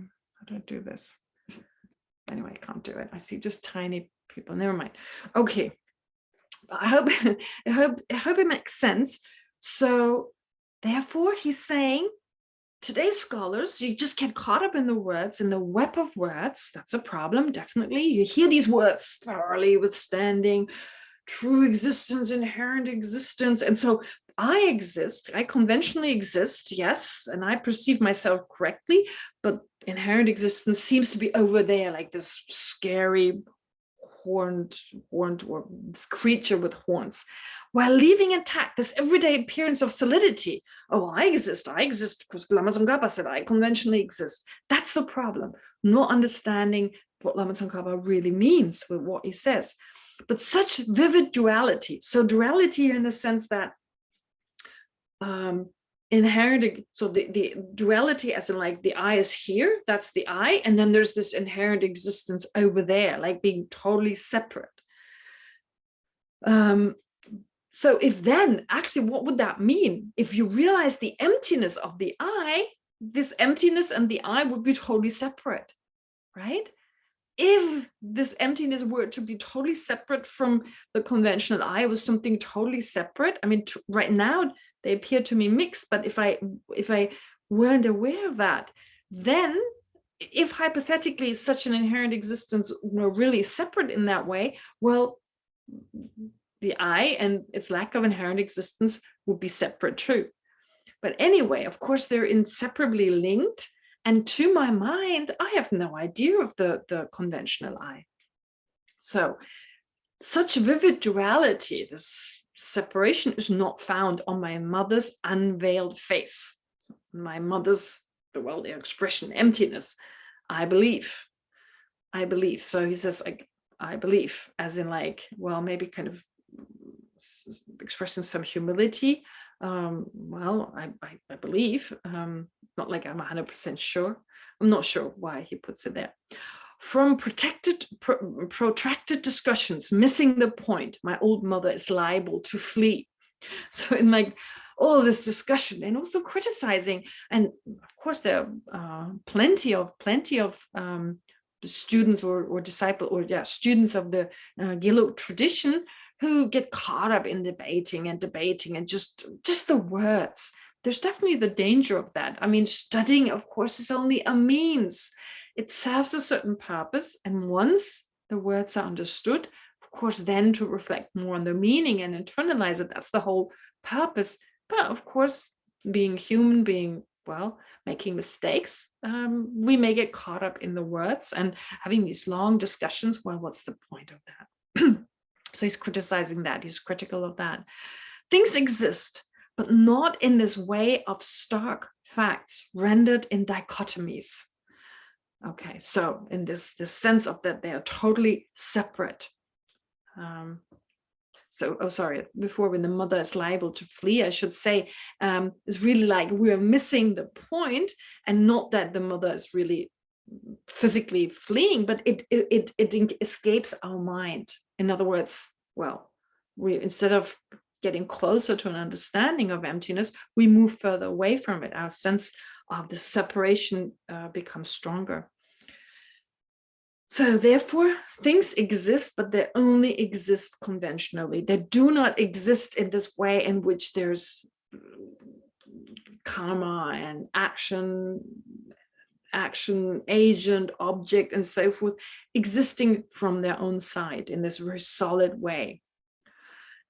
Speaker 1: do I do this? Anyway, I can't do it. I see just tiny people. Never mind. Okay. I hope it makes sense. So therefore, he's saying, today's scholars, you just get caught up in the words, in the web of words. That's a problem, definitely. You hear these words, thoroughly withstanding, true existence, inherent existence. And so I exist, I conventionally exist, yes, and I perceive myself correctly, but inherent existence seems to be over there, like this scary horned or this creature with horns, while leaving intact this everyday appearance of solidity. Oh, I exist because Lama Tsongkhapa said I conventionally exist. That's the problem, not understanding what Lama Tsongkhapa really means with what he says. But such vivid duality, so duality in the sense that inherent, so the duality as in like the I is here, that's the I, and then there's this inherent existence over there, like being totally separate. So if then, actually, what would that mean? If you realize the emptiness of the I, this emptiness and the I would be totally separate, right? If this emptiness were to be totally separate from the conventional I, was something totally separate. I mean, right now, they appear to me mixed, but if I weren't aware of that, then if hypothetically such an inherent existence were really separate in that way, well, the I and its lack of inherent existence would be separate too. But anyway, of course, they're inseparably linked. And to my mind, I have no idea of the conventional I. So such vivid duality, this separation, is not found on my mother's unveiled face. So my mother's, well, the expression emptiness, I believe. So he says, I believe, as in like, well, maybe kind of expressing some humility. Well, I believe, not like I'm 100% sure. I'm not sure why he puts it there. From protracted discussions, missing the point, my old mother is liable to flee. So in like all this discussion and also criticizing, and of course there are plenty of students or disciples or students of the Gelug tradition who get caught up in debating and just the words. There's definitely the danger of that. I mean, studying, of course, is only a means. It serves a certain purpose. And once the words are understood, of course, then to reflect more on the meaning and internalize it, that's the whole purpose. But of course, being human, making mistakes, we may get caught up in the words and having these long discussions. Well, what's the point of that? So he's criticizing that. He's critical of that. Things exist, but not in this way of stark facts rendered in dichotomies. Okay, so in this sense of that they are totally separate. Before, when the mother is liable to flee, I should say, it's really like we're missing the point, and not that the mother is really physically fleeing, but it escapes our mind. In other words, well, we, instead of getting closer to an understanding of emptiness, we move further away from it. Our sense of the separation becomes stronger. So therefore, things exist, but they only exist conventionally. They do not exist in this way in which there's karma and action, agent, object, and so forth, existing from their own side in this very solid way.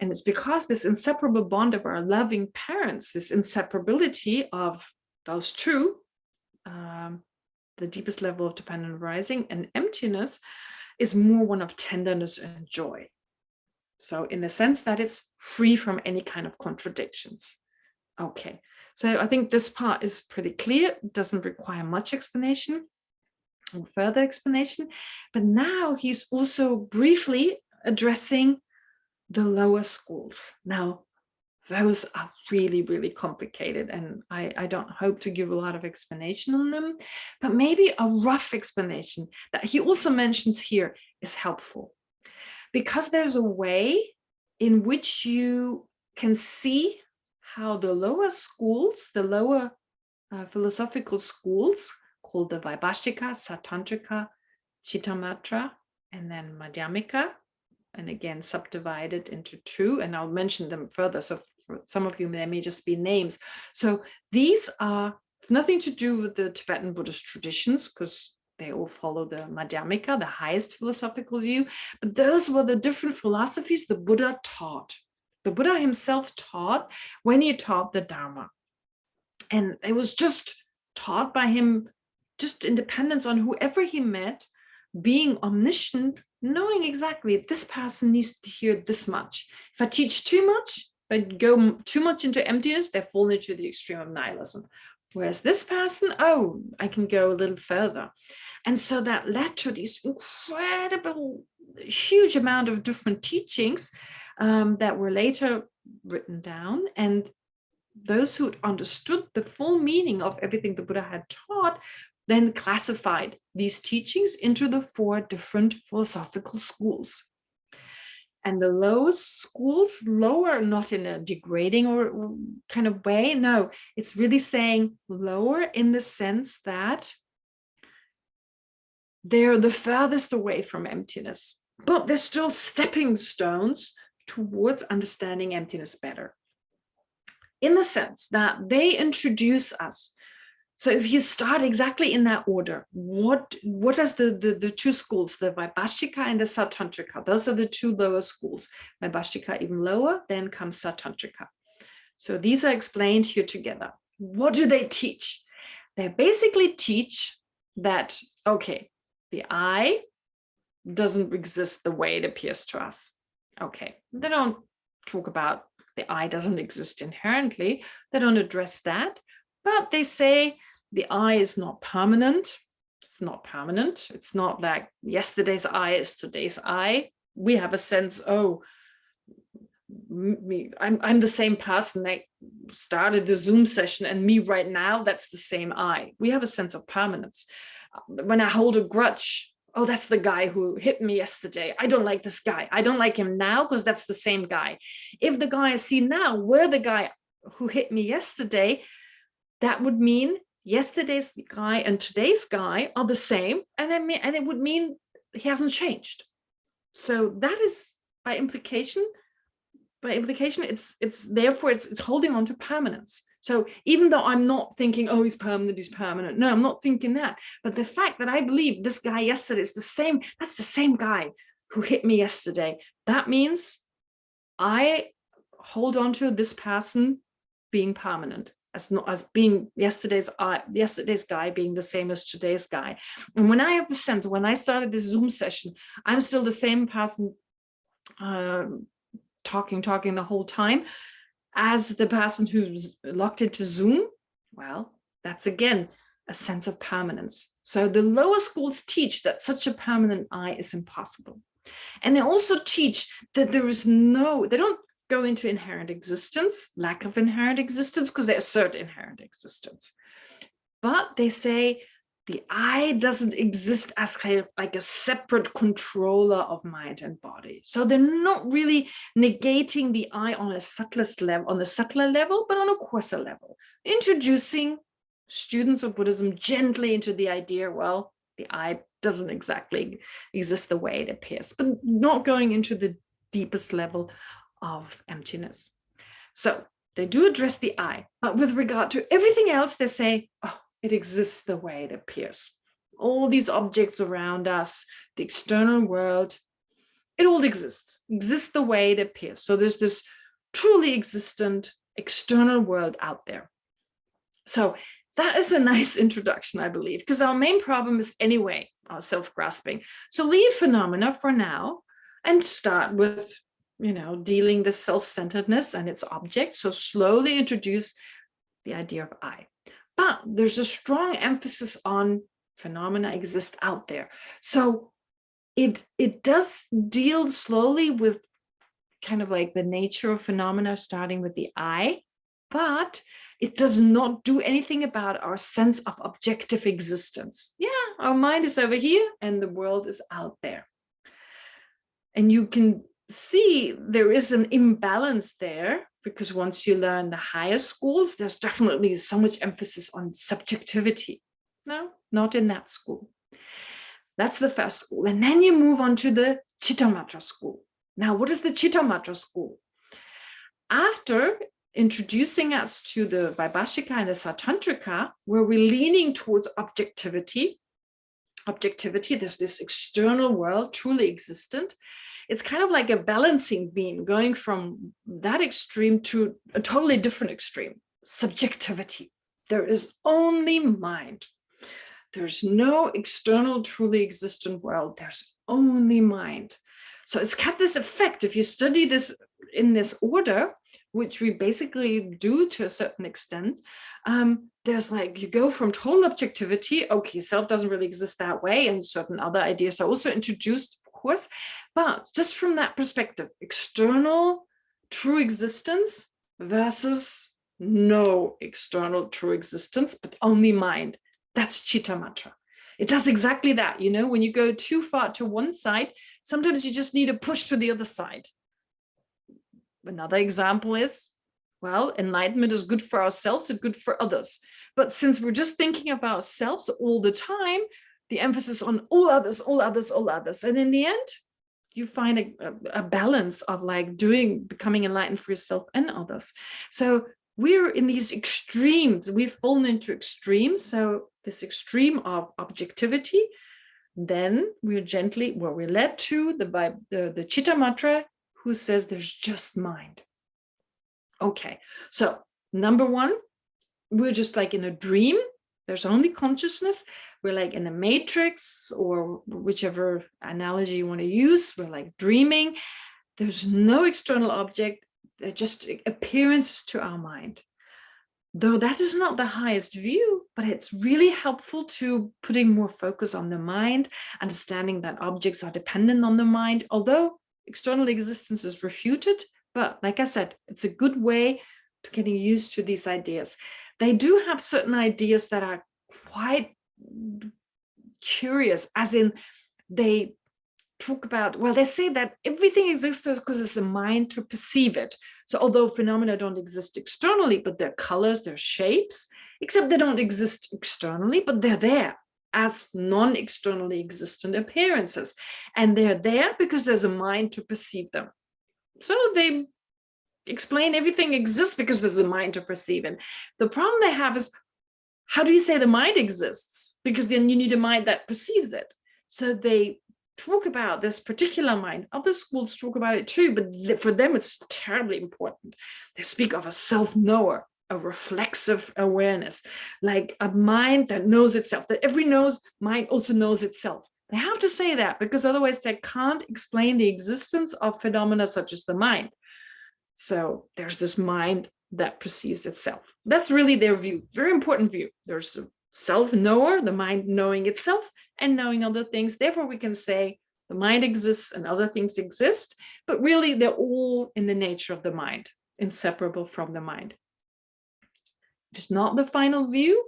Speaker 1: And it's because this inseparable bond of our loving parents, this inseparability of those two, the deepest level of dependent arising and emptiness, is more one of tenderness and joy. So in the sense that it's free from any kind of contradictions. Okay, so I think this part is pretty clear. It doesn't require much explanation or further explanation. But now he's also briefly addressing the lower schools. Now, those are really, really complicated, and I don't hope to give a lot of explanation on them, but maybe a rough explanation that he also mentions here is helpful, because there's a way in which you can see how the lower schools, the lower philosophical schools, called the Vaibhashika, Sautrantika, Chittamatra, and then Madhyamika, and again subdivided into two, and I'll mention them further. So for some of you, they may just be names. So these are nothing to do with the Tibetan Buddhist traditions, because they all follow the Madhyamika, the highest philosophical view. But those were the different philosophies the Buddha taught. The Buddha himself taught when he taught the Dharma. And it was just taught by him, just in dependence on whoever he met, being omniscient, knowing exactly this person needs to hear this much. If I teach too much, if I go too much into emptiness, they fall into the extreme of nihilism. Whereas this person, oh, I can go a little further. And so that led to these incredible, huge amount of different teachings that were later written down. And those who understood the full meaning of everything the Buddha had taught then classified these teachings into the 4 different philosophical schools. And the lowest schools, lower, not in a degrading or kind of way, no, it's really saying lower in the sense that they're the furthest away from emptiness, but they're still stepping stones towards understanding emptiness better. In the sense that they introduce us. So if you start exactly in that order, what does the 2 schools, the Vaibhashika and the Sautrantika, those are the 2 lower schools. Vaibhashika even lower, then comes Sautrantika. So these are explained here together. What do they teach? They basically teach that, okay, the I doesn't exist the way it appears to us. Okay, they don't talk about the I doesn't exist inherently. They don't address that, but they say the I is not permanent. It's not permanent. It's not like yesterday's I is today's I. We have a sense, oh, I'm the same person that started the Zoom session, and me right now, that's the same I. We have a sense of permanence. When I hold a grudge, oh, that's the guy who hit me yesterday. I don't like this guy. I don't like him now because that's the same guy. If the guy I see now were the guy who hit me yesterday, that would mean yesterday's guy and today's guy are the same, and it would mean he hasn't changed. So that is by implication. It's holding on to permanence. So even though I'm not thinking, oh, he's permanent. No, I'm not thinking that. But the fact that I believe this guy yesterday is the same, that's the same guy who hit me yesterday. That means I hold on to this person being permanent, as being yesterday's guy being the same as today's guy. And when I have the sense, when I started this Zoom session, I'm still the same person, talking the whole time as the person who's locked into Zoom. Well, that's again a sense of permanence. So the lower schools teach that such a permanent I is impossible. And they also teach that they don't go into inherent existence, lack of inherent existence, because they assert inherent existence. But they say the I doesn't exist as kind of like a separate controller of mind and body. So they're not really negating the I on a subtler level, but on a coarser level, introducing students of Buddhism gently into the idea, well, the I doesn't exactly exist the way it appears, but not going into the deepest level of emptiness. So they do address the I, but with regard to everything else, they say, oh, it exists the way it appears. All these objects around us, the external world, it all exists the way it appears. So there's this truly existent external world out there. So that is a nice introduction, I believe, because our main problem is anyway our self-grasping. So leave phenomena for now and start with, dealing the self-centeredness and its object. So slowly introduce the idea of I. But there's a strong emphasis on phenomena exist out there. So it does deal slowly with kind of like the nature of phenomena, starting with the I, but it does not do anything about our sense of objective existence. Yeah, our mind is over here and the world is out there. And you can see there is an imbalance there, because once you learn the higher schools, there's definitely so much emphasis on subjectivity. No, not in that school. That's the first school. And then you move on to the Chittamatra School. Now, what is the Chittamatra School? After introducing us to the Vaibhashika and the Sautrantrika, where we're leaning towards objectivity, there's this external world truly existent. It's kind of like a balancing beam going from that extreme to a totally different extreme, subjectivity. There is only mind. There's no external truly existent world. There's only mind. So it's got this effect. If you study this in this order, which we basically do to a certain extent, there's like, you go from total objectivity, okay, self doesn't really exist that way, and certain other ideas are also introduced, of course, but just from that perspective, external true existence versus no external true existence, but only mind. That's Chittamatra. It does exactly that. When you go too far to one side, sometimes you just need a push to the other side. Another example is, well, enlightenment is good for ourselves and good for others. But since we're just thinking of ourselves all the time, the emphasis on all others. And in the end, you find a balance of like becoming enlightened for yourself and others. So we're in these extremes. We've fallen into extremes. So this extreme of objectivity, then we're led to the Chittamatra, who says there's just mind. Okay, so number one, we're just like in a dream. There's only consciousness. We're like in a matrix, or whichever analogy you want to use. We're like dreaming. There's no external object. They're just appearances to our mind. Though that is not the highest view, but it's really helpful to putting more focus on the mind, understanding that objects are dependent on the mind, although external existence is refuted. But like I said, it's a good way to getting used to these ideas. They do have certain ideas that are quite curious, as in they talk about, well, they say that everything exists because it's the mind to perceive it. So although phenomena don't exist externally, but they're colors, they're shapes, except they don't exist externally, but they're there as non-externally existent appearances. And they're there because there's a mind to perceive them. So they explain everything exists because there's a mind to perceive it. The problem they have is, how do you say the mind exists? Because then you need a mind that perceives it. So they talk about this particular mind. Other schools talk about it too, but for them it's terribly important. They speak of a self-knower, a reflexive awareness, like a mind that knows itself, that every mind also knows itself. They have to say that because otherwise they can't explain the existence of phenomena such as the mind. So there's this mind that perceives itself. That's really their view, very important view. There's the self-knower, the mind knowing itself and knowing other things. Therefore, we can say the mind exists and other things exist, but really they're all in the nature of the mind, inseparable from the mind. It's not the final view,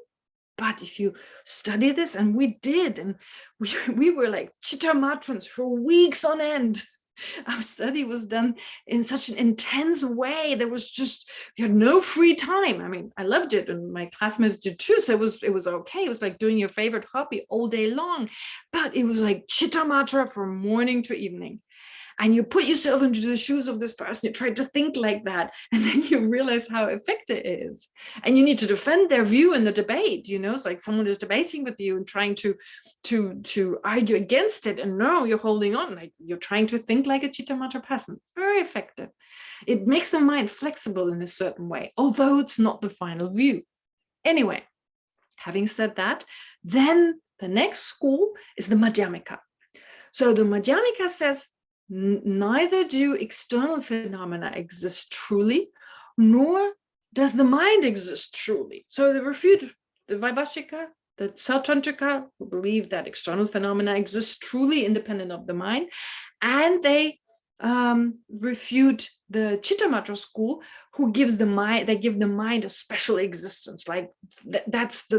Speaker 1: but if you study this, and we did, and we were like Chittamatrans for weeks on end. Our study was done in such an intense way. There was just, you had no free time. I mean, I loved it, and my classmates did too. So it was okay. It was like doing your favorite hobby all day long, but it was like Chittamatra from morning to evening. And you put yourself into the shoes of this person, you try to think like that, and then you realize how effective it is. And you need to defend their view in the debate, you know, it's like someone is debating with you and trying to argue against it, and no, you're holding on, like you're trying to think like a Chittamatra person. Very effective. It makes the mind flexible in a certain way, although it's not the final view. Anyway, having said that, then the next school is the Madhyamika. So the Madhyamika says, neither do external phenomena exist truly, nor does the mind exist truly. So they refute the Vaibhashika, the Sautantrika, who believe that external phenomena exist truly independent of the mind, and they refute the Chittamatra school, who gives the mind, they give the mind a special existence, like that's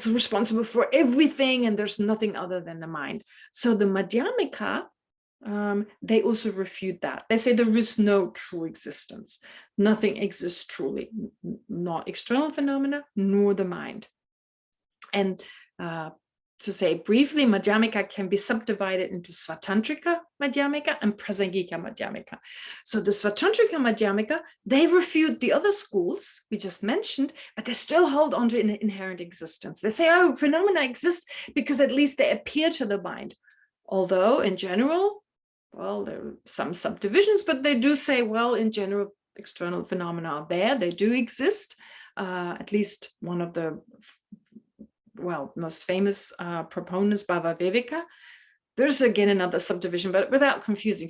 Speaker 1: responsible for everything, and there's nothing other than the mind. So the Madhyamika, they also refute that. They say there is no true existence. Nothing exists truly, not external phenomena, nor the mind. And to say briefly, Madhyamika can be subdivided into Svatantrika Madhyamika and Prasangika Madhyamika. So the Svatantrika Madhyamika, they refute the other schools we just mentioned, but they still hold on to an inherent existence. They say, oh, phenomena exist because at least they appear to the mind. Although in general, well, there are some subdivisions, but they do say, well, in general, external phenomena are there. They do exist. At least one of the, well, most famous proponents, Bhava Viveka. There's again another subdivision, but without confusing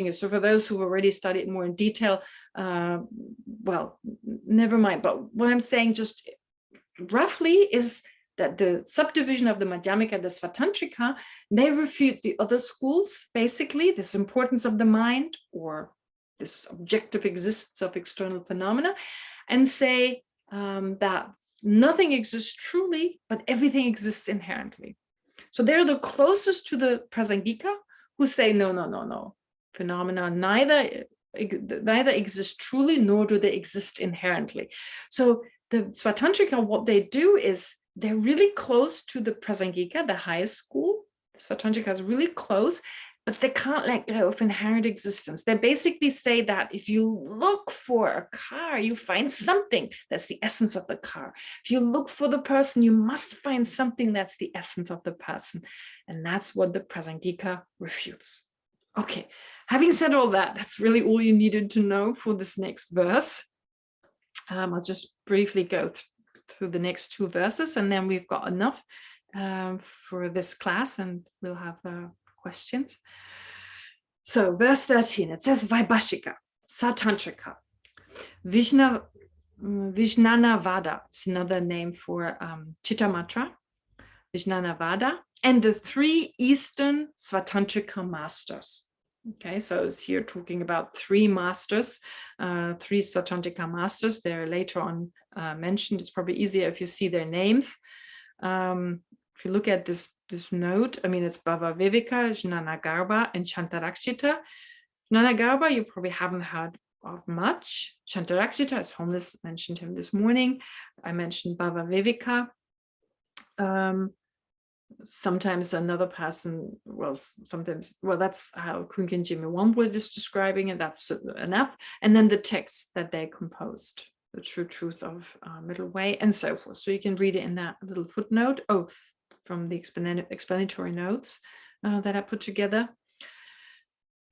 Speaker 1: you. So for those who've already studied more in detail, well, never mind. But what I'm saying just roughly is that the subdivision of the Madhyamika, the Svatantrika, they refute the other schools, basically, this importance of the mind or this objective existence of external phenomena, and say that nothing exists truly, but everything exists inherently. So they're the closest to the Prasangika, who say, no. Phenomena neither exist truly, nor do they exist inherently. So the Svatantrika, what they do is, they're really close to the Prasangika, the highest school. The Svatantrika is really close, but they can't let go of inherent existence. They basically say that if you look for a car, you find something that's the essence of the car. If you look for the person, you must find something that's the essence of the person. And that's what the Prasangika refutes. Okay, having said all that, that's really all you needed to know for this next verse. I'll just briefly go through the next 2 verses, and then we've got enough for this class, and we'll have questions. So verse 13, it says Vaibhashika, Satantrika, Vijnanavada, it's another name for Chittamatra, Vijnanavada, and the 3 Eastern Svatantrika masters. Okay, so it's here talking about 3 masters, 3 Svatantrika masters. They're later on mentioned. It's probably easier if you see their names. If you look at this note, I mean, it's Bhava Viveka, Jnanagarbha, and Chantarakshita. Jnanagarbha, you probably haven't heard of much. Chantarakshita is homeless, mentioned him this morning. I mentioned Bhava Viveka. Sometimes another person, sometimes, that's how Kunken Jimmy Wangmo is describing it, that's enough. And then the text that they composed, the true truth of middle way, and so forth. So you can read it in that little footnote, from the explanatory notes that I put together.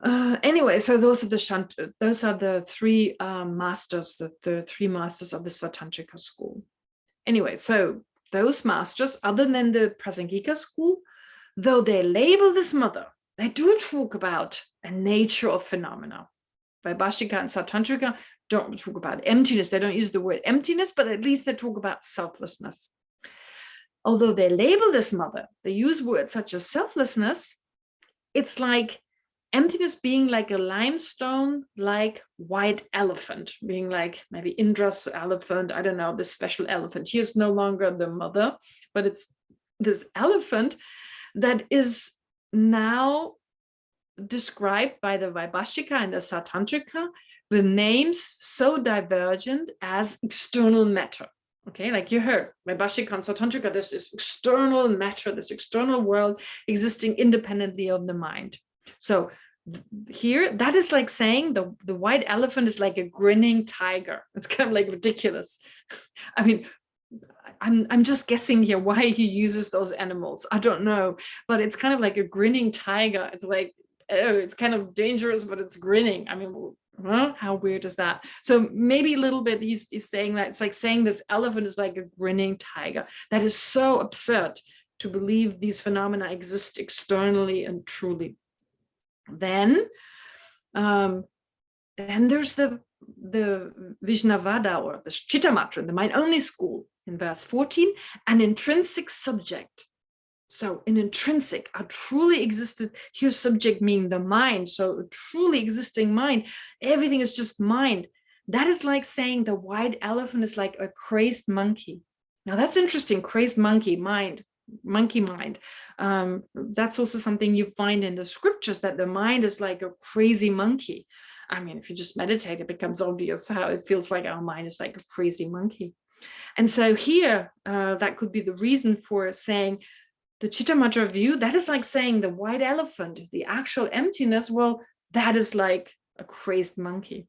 Speaker 1: Anyway, so those are the 3 masters, the 3 masters of the Svatantrika school. Anyway, so those masters, other than the Prasangika school, though they label this mother, they do talk about a nature of phenomena. Vaibhashika and Satantrika don't talk about emptiness. They don't use the word emptiness, but at least they talk about selflessness. Although they label this mother, they use words such as selflessness, it's like emptiness being like a limestone, like white elephant, being like maybe Indra's elephant, I don't know, this special elephant. He is no longer the mother, but it's this elephant that is now described by the Vaibhashika and the Satantrika with names so divergent as external matter. Okay, like you heard, Vaibhashika and Satantrika, there's this external matter, this external world existing independently of the mind. So here, that is like saying the white elephant is like a grinning tiger. It's kind of like ridiculous. I mean, I'm just guessing here why he uses those animals. I don't know, but it's kind of like a grinning tiger. It's like, oh, it's kind of dangerous, but it's grinning. I mean, how weird is that? So maybe a little bit he's saying that it's like saying this elephant is like a grinning tiger. That is so absurd to believe these phenomena exist externally and truly. Then there's the Vijnavada or the Chittamatra, the mind-only school in verse 14, an intrinsic subject. So an intrinsic, a truly existed, here subject meaning the mind, so a truly existing mind, everything is just mind. That is like saying the white elephant is like a crazed monkey. Now that's interesting, crazed monkey mind. Monkey mind. That's also something you find in the scriptures, that the mind is like a crazy monkey. I mean, if you just meditate, it becomes obvious how it feels like our mind is like a crazy monkey. And so here, that could be the reason for saying the Chittamatra view, that is like saying the white elephant, the actual emptiness, well, that is like a crazed monkey.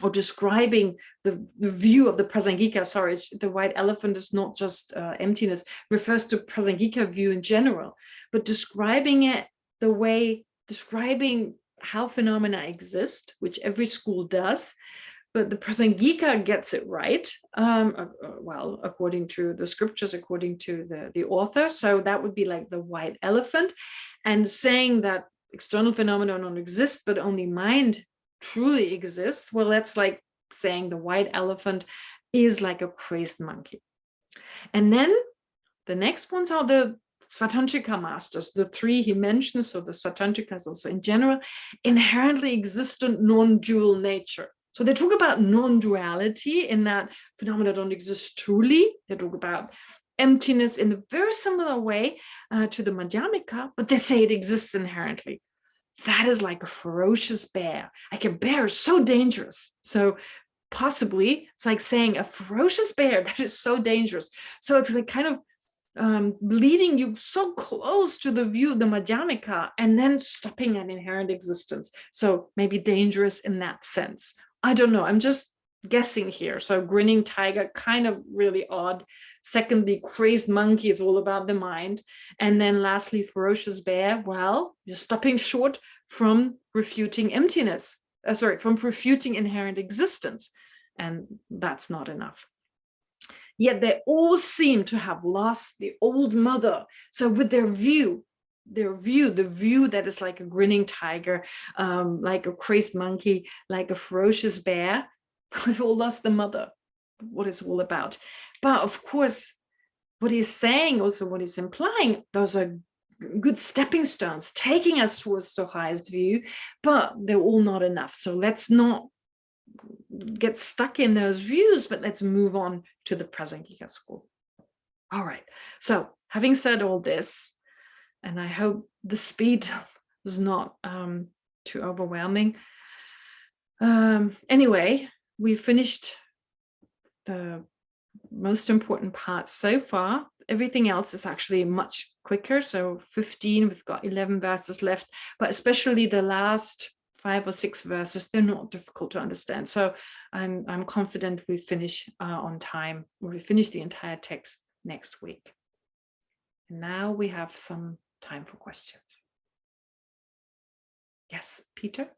Speaker 1: Or describing the view of the Prasangika, sorry, the white elephant is not just emptiness, refers to Prasangika view in general, but describing it the way, describing how phenomena exist, which every school does, but the Prasangika gets it right, well, according to the scriptures, according to the author. So that would be like the white elephant, and saying that external phenomena don't exist, but only mind truly exists. Well, that's like saying the white elephant is like a crazed monkey. And then the next ones are the Svatantrika masters, the 3 he mentions. So the Svatantrikas also in general, inherently existent non-dual nature. So they talk about non-duality in that phenomena don't exist truly. They talk about emptiness in a very similar way to the Madhyamika, but they say it exists inherently. That is like a ferocious bear. Like a bear is so dangerous. So possibly it's like saying a ferocious bear that is so dangerous. So it's like kind of leading you so close to the view of the Madhyamika and then stopping at inherent existence. So maybe dangerous in that sense. I don't know. I'm just guessing here. So grinning tiger, kind of really odd. Secondly, crazed monkey is all about the mind. And then lastly, ferocious bear. Well, you're stopping short from refuting emptiness, from refuting inherent existence. And that's not enough. Yet they all seem to have lost the old mother. So with the view that is like a grinning tiger, like a crazed monkey, like a ferocious bear, we've all lost the mother, what it's all about. But of course, what he's saying, also what he's implying, those are good stepping stones, taking us towards the highest view, but they're all not enough. So let's not get stuck in those views, but let's move on to the Prasangika school. All right, so having said all this, and I hope the speed was not too overwhelming. Anyway, we finished the most important part so far. Everything else is actually much quicker. So 15, we've got 11 verses left, but especially the last 5 or 6 verses, they're not difficult to understand. So I'm confident we finish on time, or we finish the entire text next week. And now we have some time for questions. Yes, Peter?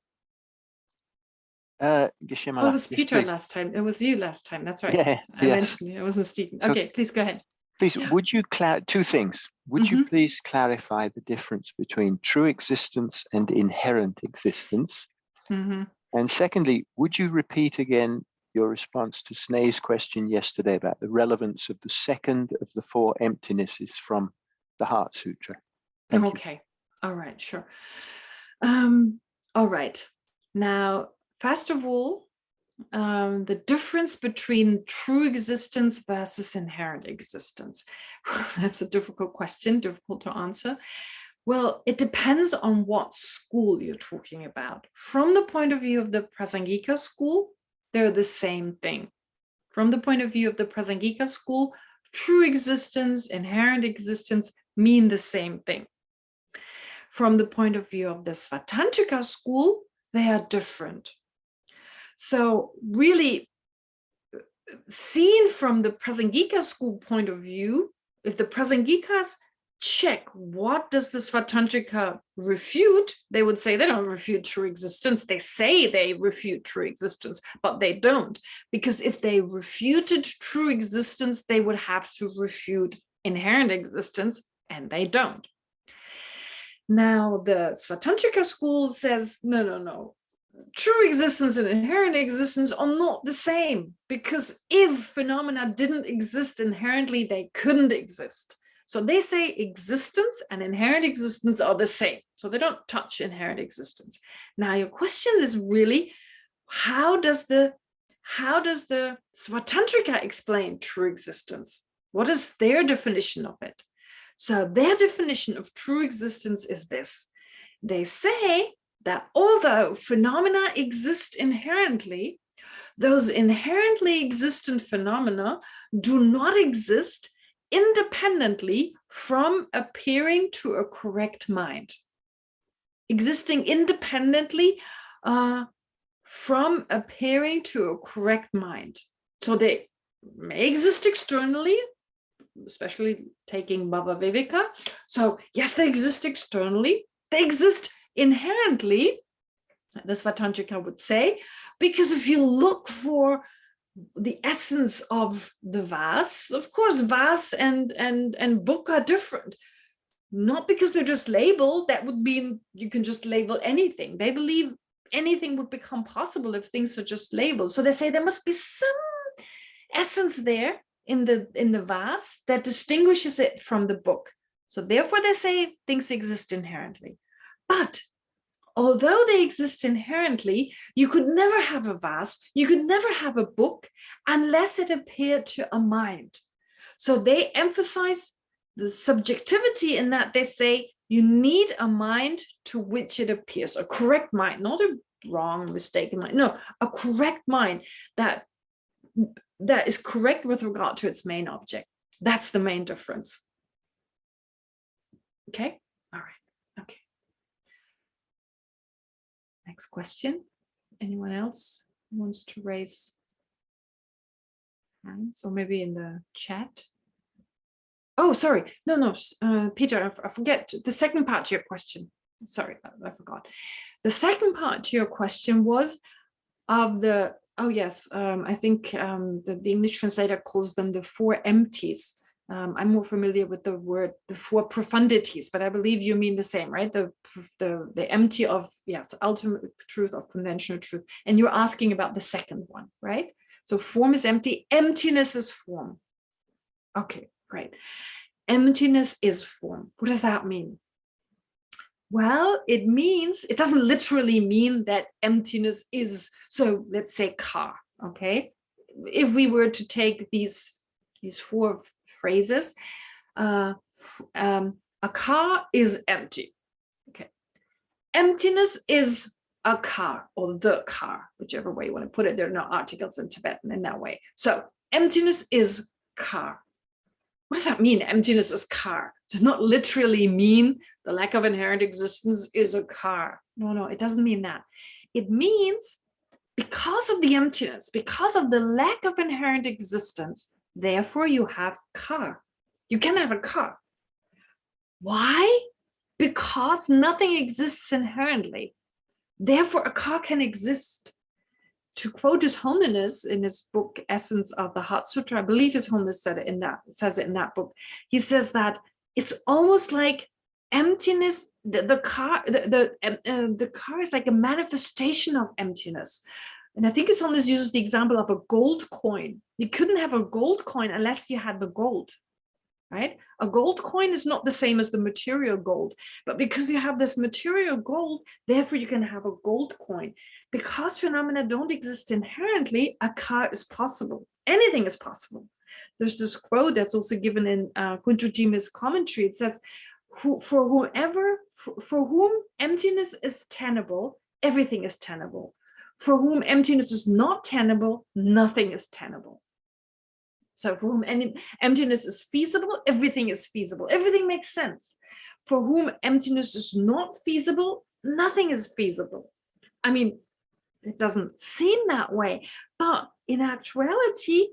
Speaker 3: Geshe-la.
Speaker 1: It was Peter last time. It was you last time. That's right.
Speaker 3: Yeah,
Speaker 1: I mentioned it. It wasn't Stephen. Okay, please go ahead.
Speaker 3: Please, would you two things? Would you please clarify the difference between true existence and inherent existence? And secondly, would you repeat again your response to Sneha's question yesterday about the relevance of the second of the 4 emptinesses from the Heart Sutra?
Speaker 1: Okay. All right, sure. All right. Now, first of all, the difference between true existence versus inherent existence. That's a difficult question, difficult to answer. Well, it depends on what school you're talking about. From the point of view of the Prasangika school, they're the same thing. From the point of view of the Prasangika school, true existence, inherent existence mean the same thing. From the point of view of the Svatantrika school, they are different. So really, seen from the Prasangika school point of view, if the Prasangikas check what does the Svatantrika refute, they would say they don't refute true existence. They say they refute true existence, but they don't. Because if they refuted true existence, they would have to refute inherent existence, and they don't. Now, the Svatantrika school says, no. True existence and inherent existence are not the same, because if phenomena didn't exist inherently, they couldn't exist. So they say existence and inherent existence are the same. So they don't touch inherent existence. Now, your question is really, how does the Svatantrika explain true existence? What is their definition of it? So their definition of true existence is this. They say that although phenomena exist inherently, those inherently existent phenomena do not exist independently from appearing to a correct mind. Existing independently from appearing to a correct mind. So they may exist externally, especially taking Bhava Viveka. So yes, they exist externally. They exist inherently, the Svatantrika would say, because if you look for the essence of the Vas, of course, Vas and book are different. Not because they're just labeled, that would mean you can just label anything. They believe anything would become possible if things are just labeled. So they say there must be some essence there in the Vas that distinguishes it from the book. So therefore they say things exist inherently. But although they exist inherently, you could never have a Vas, you could never have a book unless it appeared to a mind. So they emphasize the subjectivity in that they say you need a mind to which it appears, a correct mind, not a wrong, mistaken mind, no, a correct mind that is correct with regard to its main object. That's the main difference. Okay, all right, okay. Next question. Anyone else who wants to raise hands, or maybe in the chat? Oh, sorry. No, Peter, I forget the second part to your question. sorry, I forgot. The second part to your question was of the, oh yes, I think the English translator calls them the four empties. I'm more familiar with the word, the four profundities, but I believe you mean the same, right? The empty of, yes, ultimate truth, of conventional truth. And you're asking about the second one, right? So form is empty, emptiness is form. Okay, great. Emptiness is form. What does that mean? Well, it means, it doesn't literally mean that emptiness is, so let's say car, okay? If we were to take these four phrases, a car is empty, okay? Emptiness is a car, or the car, whichever way you want to put it. There are no articles in Tibetan in that way. So emptiness is car. What does that mean? Emptiness is car. It does not literally mean the lack of inherent existence is a car. No, it doesn't mean that. It means because of the emptiness, because of the lack of inherent existence, therefore you have car. You can have a car. Why? Because nothing exists inherently. Therefore, a car can exist. To quote His Holiness in his book, Essence of the Heart Sutra, I believe His Holiness says it in that book. He says that it's almost like emptiness. The car is like a manifestation of emptiness. And I think His Holiness uses the example of a gold coin. You couldn't have a gold coin unless you had the gold, right? A gold coin is not the same as the material gold, but because you have this material gold, therefore you can have a gold coin. Because phenomena don't exist inherently, a car is possible. Anything is possible. There's this quote that's also given in Kunju Jime's commentary. It says, for whom emptiness is tenable, everything is tenable. For whom emptiness is not tenable, nothing is tenable. So for whom emptiness is feasible, everything is feasible. Everything makes sense. For whom emptiness is not feasible, nothing is feasible. I mean, it doesn't seem that way, but in actuality,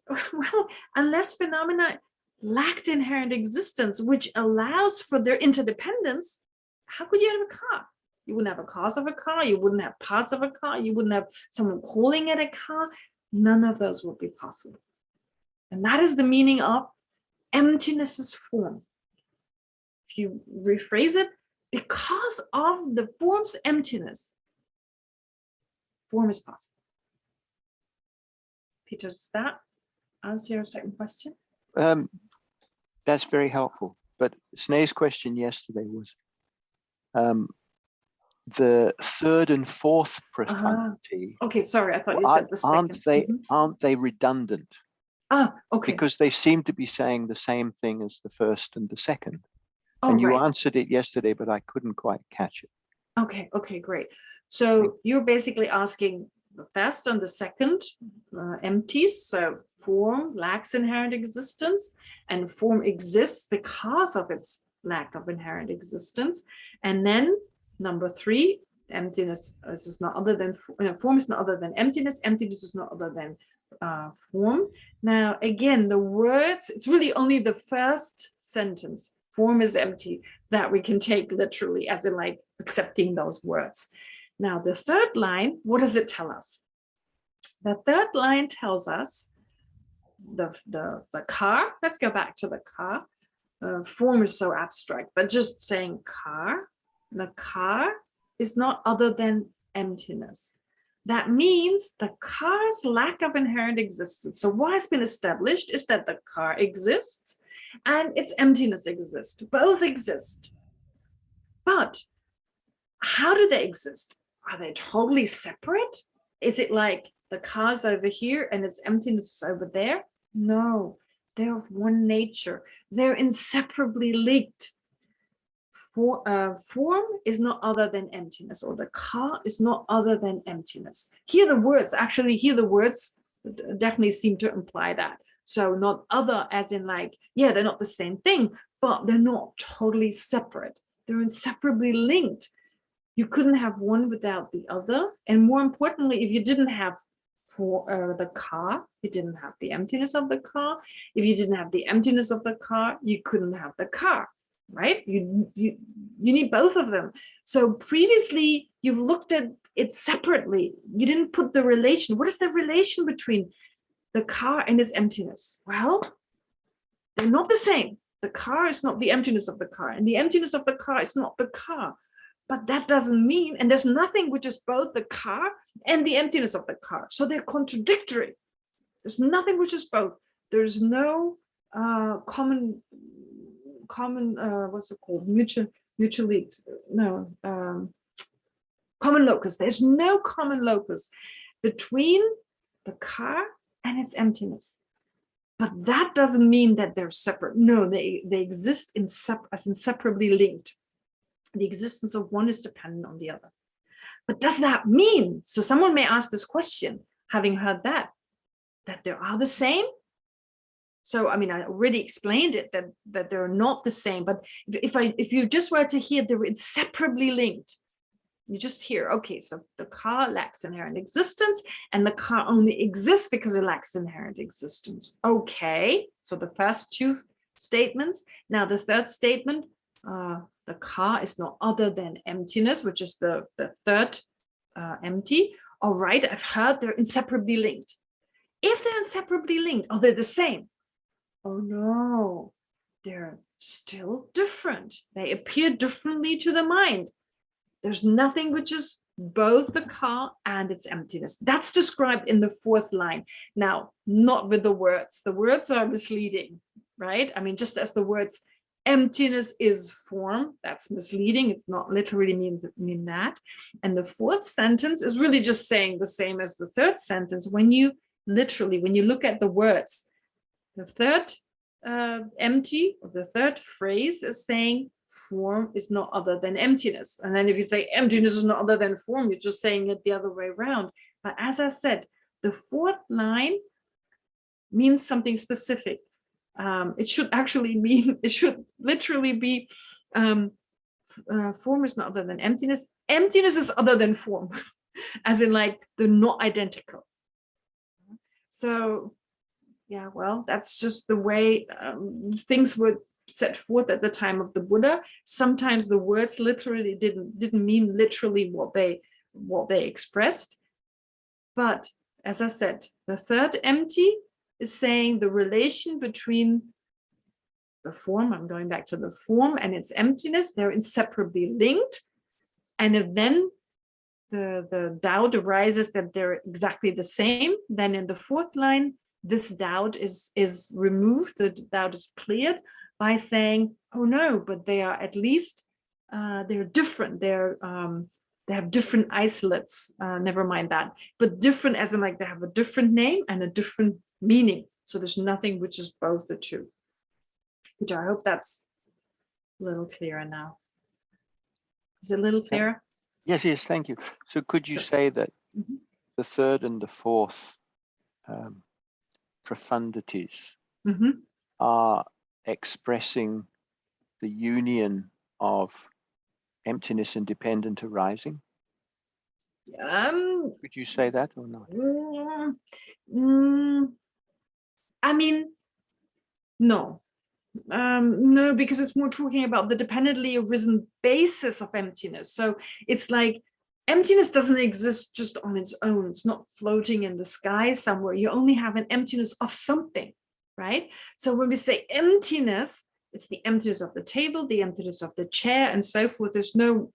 Speaker 1: well, unless phenomena lacked inherent existence, which allows for their interdependence, how could you have a car? You wouldn't have a cause of a car, you wouldn't have parts of a car, you wouldn't have someone calling it a car. None of those would be possible. And that is the meaning of emptiness is form. If you rephrase it, because of the form's emptiness, form is possible. Peter, does that answer your second question?
Speaker 3: That's very helpful. But Sneha's question yesterday was the third and fourth profundity.
Speaker 1: Okay, sorry, I thought you said the second.
Speaker 3: Aren't they redundant?
Speaker 1: Okay.
Speaker 3: Because they seem to be saying the same thing as the first and the second. And you answered it yesterday, but I couldn't quite catch it.
Speaker 1: Okay, great. So you're basically asking the first and the second empties. So form lacks inherent existence, and form exists because of its lack of inherent existence. And then number three, emptiness is not other than form is not other than emptiness. Emptiness is not other than form. Now, again, the words, it's really only the first sentence, form is empty, that we can take literally as in like accepting those words. Now, the third line, what does it tell us? The third line tells us the car. Let's go back to the car. Form is so abstract, but just saying car, the car is not other than emptiness. That means the car's lack of inherent existence. So what has been established is that the car exists and its emptiness exists. Both exist. But how do they exist? Are they totally separate? Is it like the car's over here and its emptiness is over there? No, they're of one nature. They're inseparably linked. Form is not other than emptiness, or the car is not other than emptiness. Here the words definitely seem to imply that. So not other as in like, yeah, they're not the same thing, but they're not totally separate. They're inseparably linked. You couldn't have one without the other. And more importantly, if you didn't have the car, you didn't have the emptiness of the car. If you didn't have the emptiness of the car, you couldn't have the car. right? You need both of them. So previously you've looked at it separately. You didn't put the relation. What is the relation between the car and its emptiness? Well, they're not the same. The car is not the emptiness of the car, and the emptiness of the car is not the car. But that doesn't mean, and there's nothing which is both the car and the emptiness of the car. So they're contradictory. There's nothing which is both. There's no common what's it called? Common locus. There's no common locus between the car and its emptiness. But that doesn't mean that they're separate. No, they exist as inseparably linked. The existence of one is dependent on the other. But does that mean, so someone may ask this question, having heard that they are the same? So, I mean, I already explained it, that they're not the same. But if you just were to hear they're inseparably linked, you just hear, okay, so the car lacks inherent existence and the car only exists because it lacks inherent existence. Okay, so the first two statements. Now the third statement, the car is no other than emptiness, which is the third empty. All right, I've heard they're inseparably linked. If they're inseparably linked, are they the same? Oh no, they're still different. They appear differently to the mind. There's nothing which is both the car and its emptiness. That's described in the fourth line. Now, not with the words. The words are misleading, right? I mean, just as the words emptiness is form, that's misleading. It's not literally mean that. And the fourth sentence is really just saying the same as the third sentence. When you look at the words, the third empty, or the third phrase is saying form is not other than emptiness. And then if you say emptiness is not other than form, you're just saying it the other way around. But as I said, the fourth line means something specific. It should literally be form is not other than emptiness. Emptiness is other than form, as in like they're not identical. So yeah, well, that's just the way things were set forth at the time of the Buddha. Sometimes the words literally didn't mean literally what they expressed. But as I said, the third empty is saying the relation between the form, I'm going back to the form, and its emptiness, they're inseparably linked. And if then the doubt arises that they're exactly the same, then in the fourth line, this doubt is removed, the doubt is cleared by saying, oh no, but they are at least, they're different, they have different isolates, never mind that, but different as in like they have a different name and a different meaning. So there's nothing which is both the two. Peter, I hope that's a little clearer now. Is it a little clearer?
Speaker 3: Yes, thank you. So could you say that the third and the fourth profundities are expressing the union of emptiness and dependent arising? Could you say that or not?
Speaker 1: I mean, no. No, because it's more talking about the dependently arisen basis of emptiness. So it's like emptiness doesn't exist just on its own. It's not floating in the sky somewhere. You only have an emptiness of something, right? So when we say emptiness, it's the emptiness of the table, the emptiness of the chair, and so forth. There's no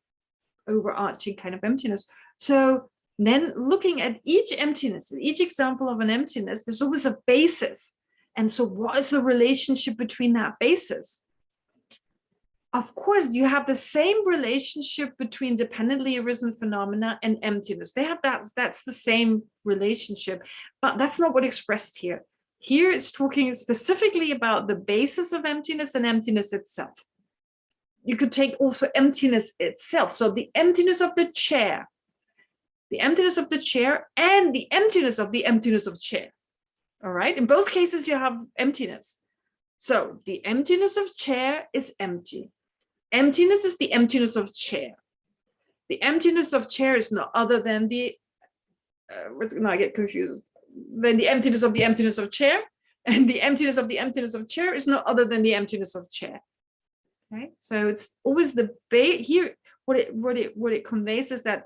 Speaker 1: overarching kind of emptiness. So then looking at each emptiness, each example of an emptiness, there's always a basis. And so what is the relationship between that basis? Of course, you have the same relationship between dependently arisen phenomena and emptiness. They have that's the same relationship, but that's not what's expressed here. Here it's talking specifically about the basis of emptiness and emptiness itself. You could take also emptiness itself. So the emptiness of the chair and the emptiness of chair. All right, in both cases, you have emptiness. So the emptiness of chair is empty. Emptiness is the emptiness of chair. The emptiness of chair is no other than the, now I get confused, then the emptiness of chair, and the emptiness of chair is no other than the emptiness of chair. Okay, so it's always the here. What it conveys is that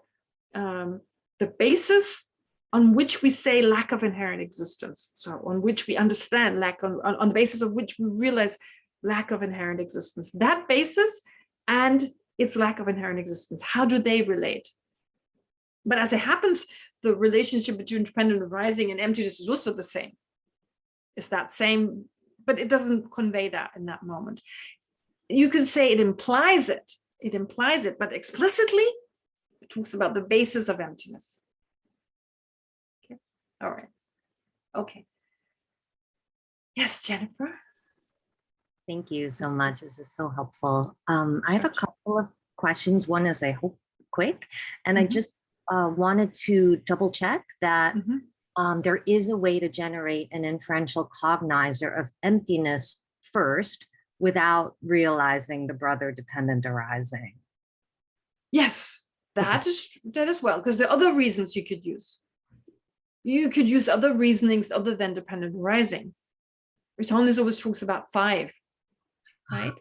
Speaker 1: the basis on which we say lack of inherent existence. So on which we understand lack, on the basis of which we realize lack of inherent existence. That basis and its lack of inherent existence. How do they relate? But as it happens, the relationship between dependent arising and emptiness is also the same. It's that same, but it doesn't convey that in that moment. You could say it implies it. It implies it, but explicitly, it talks about the basis of emptiness. Okay. All right. Okay. Yes, Jennifer.
Speaker 4: Thank you so much. This is so helpful. I have a couple of questions. One is, I hope, quick, and I just wanted to double check that there is a way to generate an inferential cognizer of emptiness first without realizing the brother dependent arising.
Speaker 1: Yes, that is well, because there are other reasons you could use. You could use other reasonings other than dependent arising. Ritonis always talks about 5, right?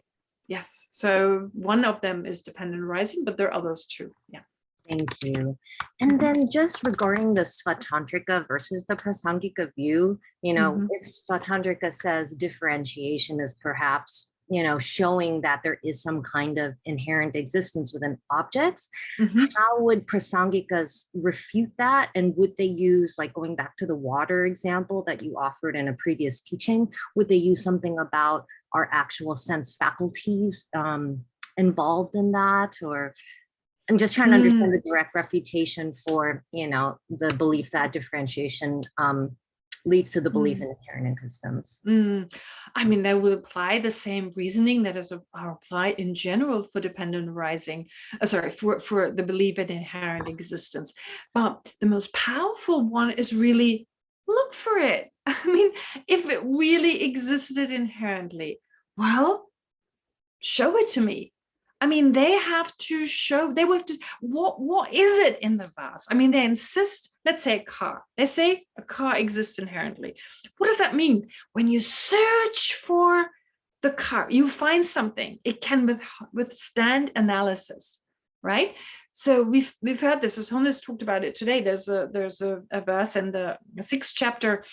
Speaker 1: Yes, so one of them is dependent arising, but there are others too. Yeah.
Speaker 4: Thank you. And then just regarding the Svatantrika versus the Prasangika view, you know, if Svatantrika says differentiation is perhaps, you know, showing that there is some kind of inherent existence within objects, how would Prasangikas refute that? And would they use, like going back to the water example that you offered in a previous teaching, would they use something about our actual sense faculties involved in that? Or I'm just trying to understand the direct refutation for, you know, the belief that differentiation leads to the belief in inherent existence.
Speaker 1: I mean, they would apply the same reasoning that is applied in general for dependent arising, for the belief in inherent existence. But the most powerful one is really look for it. I mean, if it really existed inherently, well, show it to me. I mean, they have to show, they have to, what is it in the vase? I mean, they insist, let's say a car. They say a car exists inherently. What does that mean? When you search for the car, you find something. It can withstand analysis, right? So we've heard this, as Holmes talked about it today. There's a verse in the 6th chapter,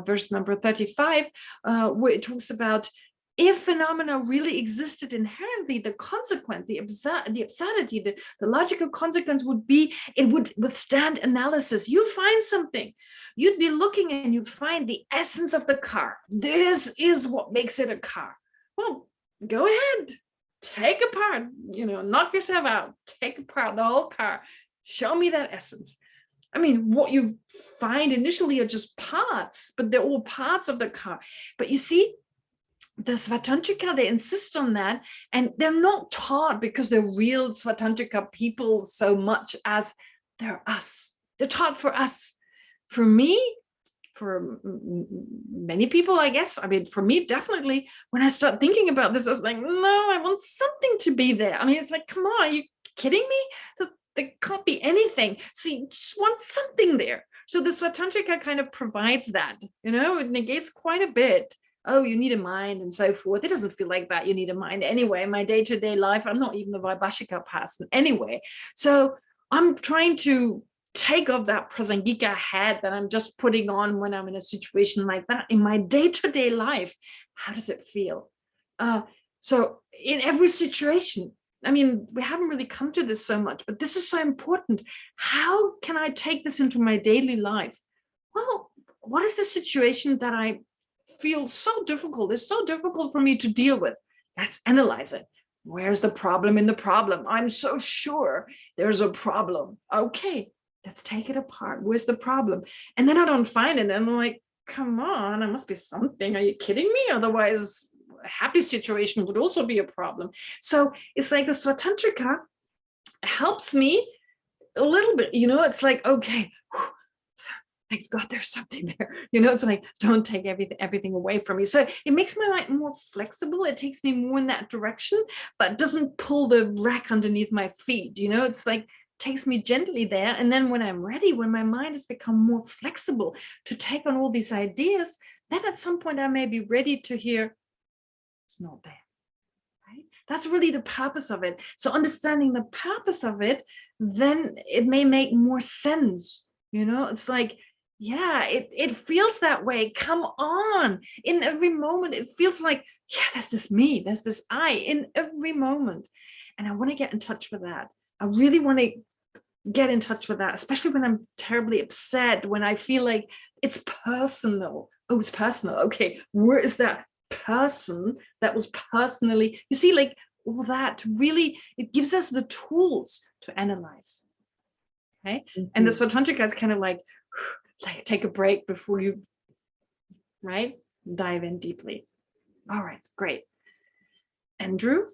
Speaker 1: verse number 35, where it talks about if phenomena really existed inherently, the consequence, the absurdity, the logical consequence would be it would withstand analysis. You find something, you'd be looking and you'd find the essence of the car. This is what makes it a car. Well, go ahead, take apart, you know, knock yourself out, take apart the whole car, show me that essence. I mean, what you find initially are just parts, but they're all parts of the car. But you see, the Svatantrika, they insist on that, and they're not taught because they're real Svatantrika people so much as they're us. They're taught for us. For me, for many people, I guess, I mean, for me, definitely, when I start thinking about this, I was like, no, I want something to be there. I mean, it's like, come on, are you kidding me? There can't be anything. So you just want something there. So the Svatantrika kind of provides that, you know, it negates quite a bit. Oh, you need a mind and so forth. It doesn't feel like that. You need a mind anyway. In my day-to-day life, I'm not even a Vaibhashika person anyway. So I'm trying to take off that Prasangika hat that I'm just putting on when I'm in a situation like that. In my day-to-day life, how does it feel? So in every situation, I mean, we haven't really come to this so much, but this is so important. How can I take this into my daily life? Well, what is the situation that I feel so difficult? It's so difficult for me to deal with. Let's analyze it. Where's the problem in the problem? I'm so sure there's a problem. Okay, let's take it apart. Where's the problem? And then I don't find it. And I'm like, come on, there must be something. Are you kidding me? Otherwise, a happy situation would also be a problem. So it's like the Svatantrika helps me a little bit, you know, it's like, okay, thanks God there's something there. You know, it's like, don't take everything away from me. So it makes my life more flexible. It takes me more in that direction, but doesn't pull the wreck underneath my feet. You know, it's like, takes me gently there. And then when I'm ready, when my mind has become more flexible to take on all these ideas, then at some point I may be ready to hear, it's not there. Right? That's really the purpose of it. So understanding the purpose of it, then it may make more sense. It's like, yeah, it feels that way. Come on. In every moment, it feels like, yeah, there's this me, there's this I in every moment. And I want to get in touch with that. I really want to get in touch with that, especially when I'm terribly upset, when I feel like it's personal. Oh, it's personal. Okay, where is that person that was personally, you see, like all that really, it gives us the tools to analyze. Okay. And the Svatantrika is kind of like take a break before you, right, dive in deeply. All right, great. Andrew?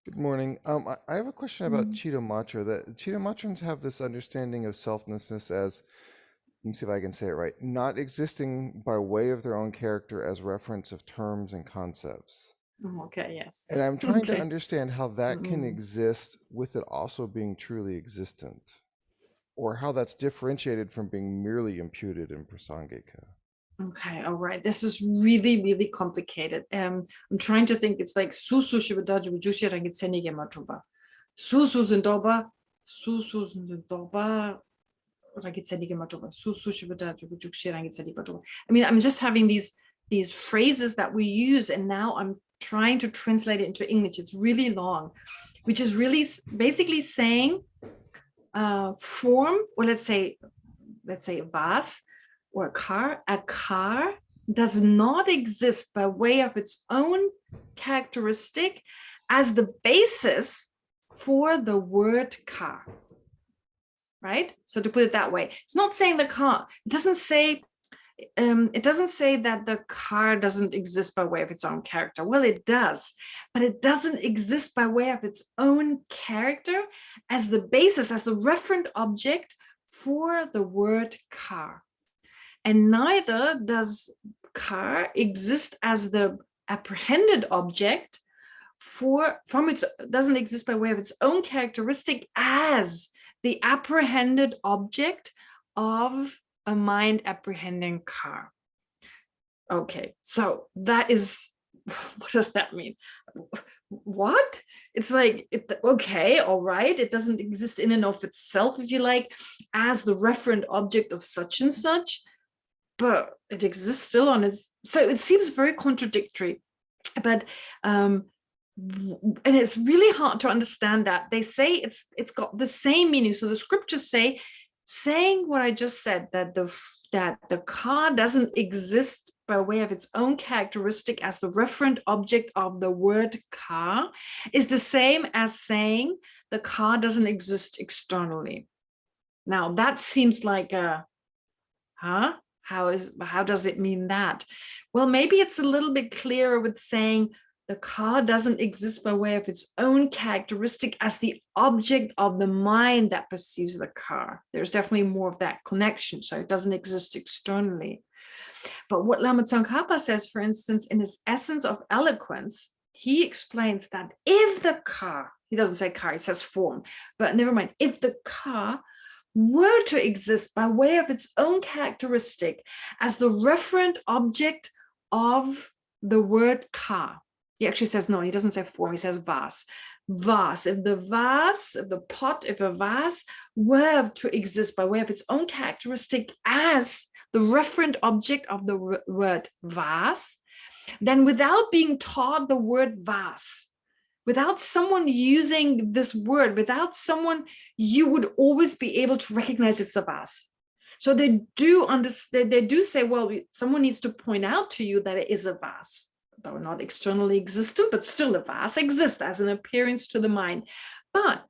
Speaker 5: Good morning. I have a question about Chittamatra. That Chittamatrans have this understanding of selflessness as, let me see if I can say it right, not existing by way of their own character as reference of terms and concepts.
Speaker 1: Okay, yes.
Speaker 5: And I'm trying to understand how that can exist with it also being truly existent, or how that's differentiated from being merely imputed in Prasangika.
Speaker 1: Okay, all right. This is really, really complicated. I'm trying to think. It's like Susu Shivadaji Vujushi Rangitsenige Matuba. Susu Zindoba, Susu Zindoba, Rangitsenige Matuba, Susu Shivadaji Vujushi Rangitsenige Matuba. I mean, I'm just having these phrases that we use, and now I'm trying to translate it into English. It's really long, which is really basically saying form, or let's say a vase, or a car does not exist by way of its own characteristic as the basis for the word car, right? So to put it that way, it's not saying the car, it doesn't say that the car doesn't exist by way of its own character. Well, it does, but it doesn't exist by way of its own character as the basis, as the referent object for the word car. And neither does car exist as the apprehended object doesn't exist by way of its own characteristic as the apprehended object of a mind apprehending car. Okay, so that is, what does that mean? What? It's like, okay, all right, it doesn't exist in and of itself, if you like, as the referent object of such and such, but it exists still on its, so it seems very contradictory. But and it's really hard to understand that. They say it's got the same meaning. So the scriptures saying what I just said, that the car doesn't exist by way of its own characteristic as the referent object of the word car, is the same as saying the car doesn't exist externally. Now that seems like a, huh? How does it mean that? Well, maybe it's a little bit clearer with saying the car doesn't exist by way of its own characteristic as the object of the mind that perceives the car. There's definitely more of that connection, so it doesn't exist externally. But what Lama Tsongkhapa says, for instance, in his Essence of Eloquence, he explains that if the car, he doesn't say car, he says form, but never mind, if the car were to exist by way of its own characteristic as the referent object of the word car. He actually says, no, he doesn't say form, he says vase. Vase, if the vase, if the pot, if a vase were to exist by way of its own characteristic as the referent object of the word vase, then without being taught the word vase, without someone using this word, without someone, you would always be able to recognize it's a vase. So they do understand, they do say, well, someone needs to point out to you that it is a vase, though not externally existent, but still a vase exists as an appearance to the mind. But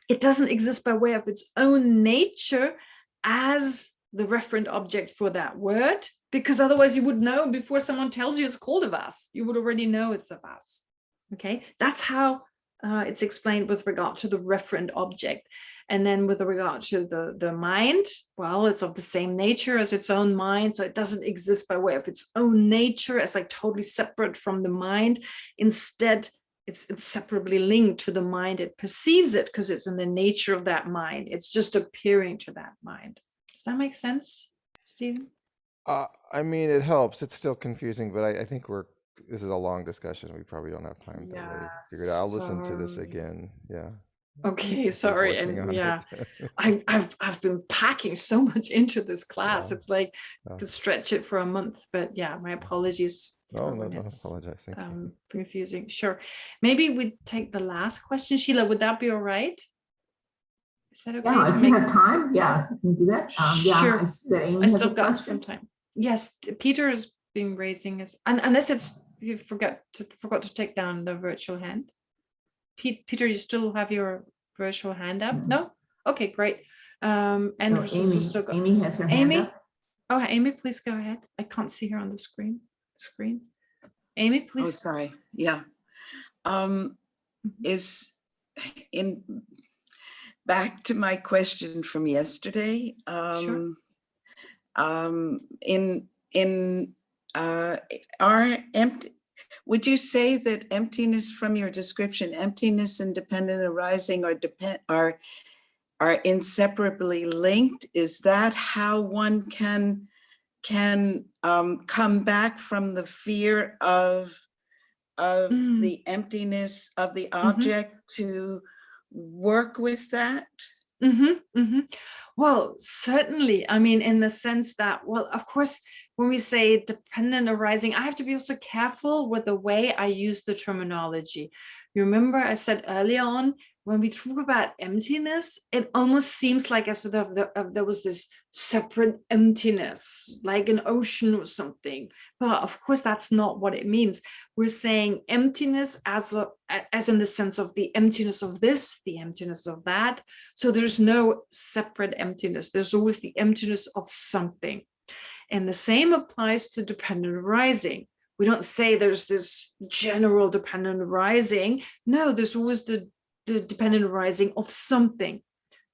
Speaker 1: it doesn't exist by way of its own nature as the referent object for that word, because otherwise you would know before someone tells you it's called a vase. You would already know it's a vase. Okay, that's how it's explained with regard to the referent object. And then with regard to the mind, well, it's of the same nature as its own mind. So it doesn't exist by way of its own nature as like totally separate from the mind. Instead, it's separately linked to the mind. It perceives it because it's in the nature of that mind. It's just appearing to that mind. Does that make sense, Stephen?
Speaker 5: I mean, it helps. It's still confusing, but I think we're this is a long discussion. We probably don't have time to really figure it out. I'll listen to this again. Yeah.
Speaker 1: Okay, sorry. And yeah, I've been packing so much into this class. It's like to stretch it for a month. But yeah, my apologies.
Speaker 5: No, don't apologize. Thank you.
Speaker 1: Confusing. Sure. Maybe we take the last question. Sheila, would that be all right? Is that okay?
Speaker 2: Yeah, if you have time, yeah, you can do that.
Speaker 1: Sure.
Speaker 2: I still got some time.
Speaker 1: Yes, Peter has been raising his, unless it's you forgot to take down the virtual hand. Peter, you still have your virtual hand up? No? Okay, great. Andrew's also got,
Speaker 2: Amy has her hand up.
Speaker 1: Oh, Amy, please go ahead. I can't see her on the screen. Amy, please.
Speaker 6: Oh, sorry. Yeah. Is in back to my question from yesterday.
Speaker 1: Sure.
Speaker 6: Would you say that emptiness, from your description, emptiness and dependent arising are inseparably linked? Is that how one can come back from the fear of the emptiness of the object to work with that?
Speaker 1: Well, certainly. I mean, in the sense that, well, of course, when we say dependent arising, I have to be also careful with the way I use the terminology. You remember I said earlier on, when we talk about emptiness, it almost seems like as if there was this separate emptiness, like an ocean or something. But of course, that's not what it means. We're saying emptiness as in the sense of the emptiness of this, the emptiness of that. So there's no separate emptiness. There's always the emptiness of something. And the same applies to dependent arising. We don't say there's this general dependent arising. No, there's always the dependent arising of something.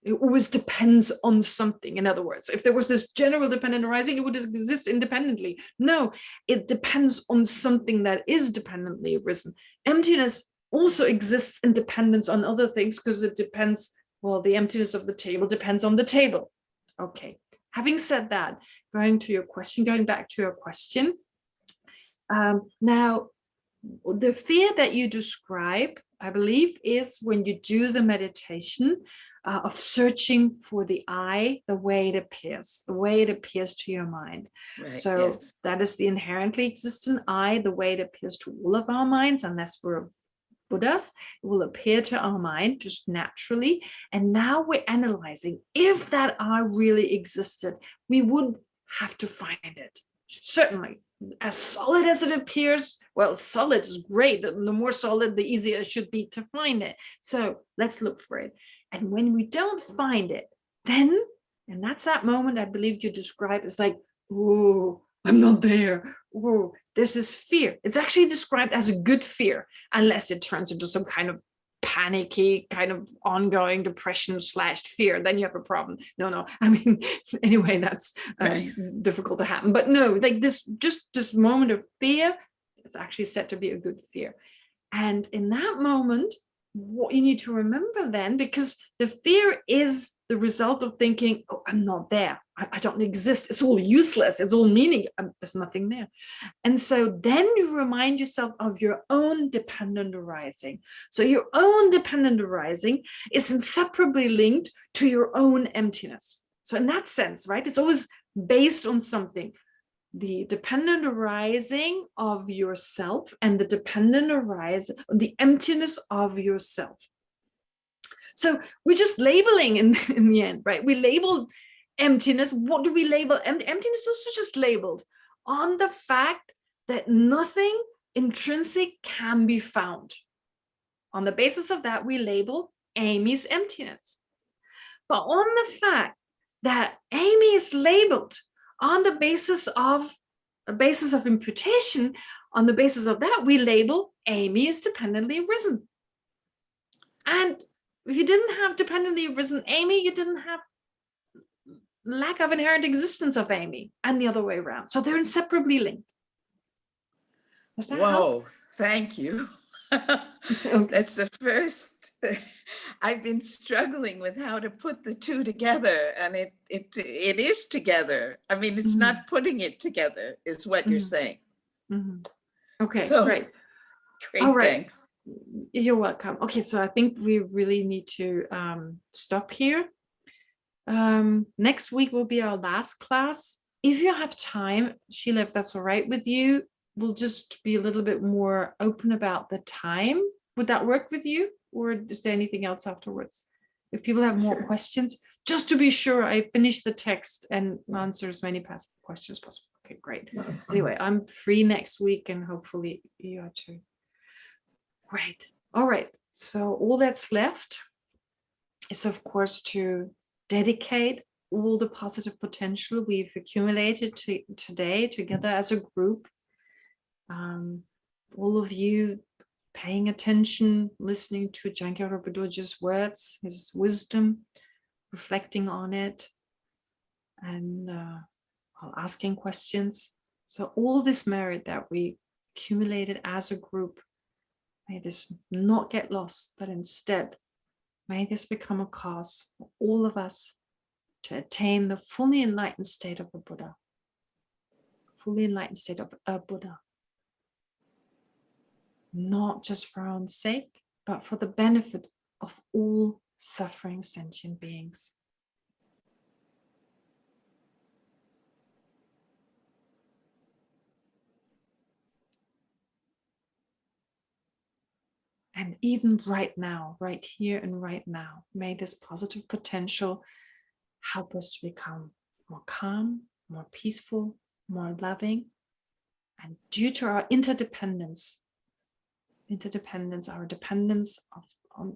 Speaker 1: It always depends on something. In other words, if there was this general dependent arising, it would exist independently. No, it depends on something that is dependently arisen. Emptiness also exists in dependence on other things because it depends, well, the emptiness of the table depends on the table. Okay, having said that, going back to your question. Now, the fear that you describe, I believe, is when you do the meditation of searching for the I, the way it appears to your mind.
Speaker 6: Right,
Speaker 1: so
Speaker 6: yes.
Speaker 1: That is the inherently existent I, the way it appears to all of our minds, unless we're Buddhas. It will appear to our mind just naturally. And now we're analyzing if that I really existed, we would have to find it. Certainly. As solid as it appears, well, solid is great. The more solid, the easier it should be to find it. So let's look for it. And when we don't find it, then, and that's that moment I believe you described, it's like, oh, I'm not there. Oh, there's this fear. It's actually described as a good fear, unless it turns into some kind of panicky kind of ongoing depression / fear, then you have a problem. No, I mean, anyway, that's difficult to happen. But no, like this moment of fear, it's actually said to be a good fear. And in that moment, what you need to remember then, because the fear is the result of thinking, oh, I'm not there. I don't exist. It's all useless. It's all meaning. There's nothing there. And so then you remind yourself of your own dependent arising. So your own dependent arising is inseparably linked to your own emptiness. So in that sense, right, it's always based on something. The dependent arising of yourself and the dependent arising, the emptiness of yourself. So we're just labeling in the end, right? We labeled emptiness. What do we label? Emptiness is also just labeled on the fact that nothing intrinsic can be found. On the basis of that, we label Amy's emptiness. But on the fact that Amy is labeled on the basis of imputation, on the basis of that, we label Amy is dependently arisen. And if you didn't have dependently arisen Amy, you didn't have lack of inherent existence of Amy, and the other way around. So they're inseparably linked. Does that help?
Speaker 6: Thank you.
Speaker 1: Okay.
Speaker 6: That's the first. I've been struggling with how to put the two together, and it is together. I mean, it's not putting it together, is what you're saying.
Speaker 1: Okay,
Speaker 6: So,
Speaker 1: great.
Speaker 6: Great,
Speaker 1: All right.
Speaker 6: thanks.
Speaker 1: You're welcome. Okay, so I think we really need to stop here. Next week will be our last class. If you have time, Sheila, if that's all right with you, we'll just be a little bit more open about the time. Would that work with you? Or is there anything else afterwards? If people have more questions, just to be sure I finish the text and answer as many questions as possible. Okay, great. Anyway, I'm free next week and hopefully you are too. Great. All right. So all that's left is, of course, to dedicate all the positive potential we've accumulated today together as a group. All of you paying attention, listening to Changkya Rölpai Dorjé's words, his wisdom, reflecting on it, and asking questions. So all this merit that we accumulated as a group, may this not get lost, but instead, may this become a cause for all of us to attain the fully enlightened state of a Buddha, fully enlightened state of a Buddha. Not just for our own sake, but for the benefit of all suffering sentient beings. And even right now, right here and right now, may this positive potential help us to become more calm, more peaceful, more loving. And due to our interdependence, our dependence of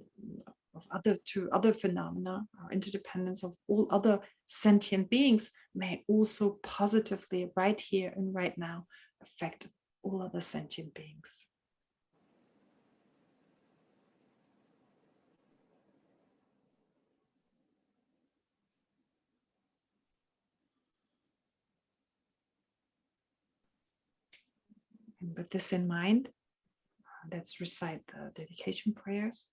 Speaker 1: other phenomena, our interdependence of all other sentient beings, may also positively, right here and right now, affect all other sentient beings. And with this in mind, let's recite the dedication prayers.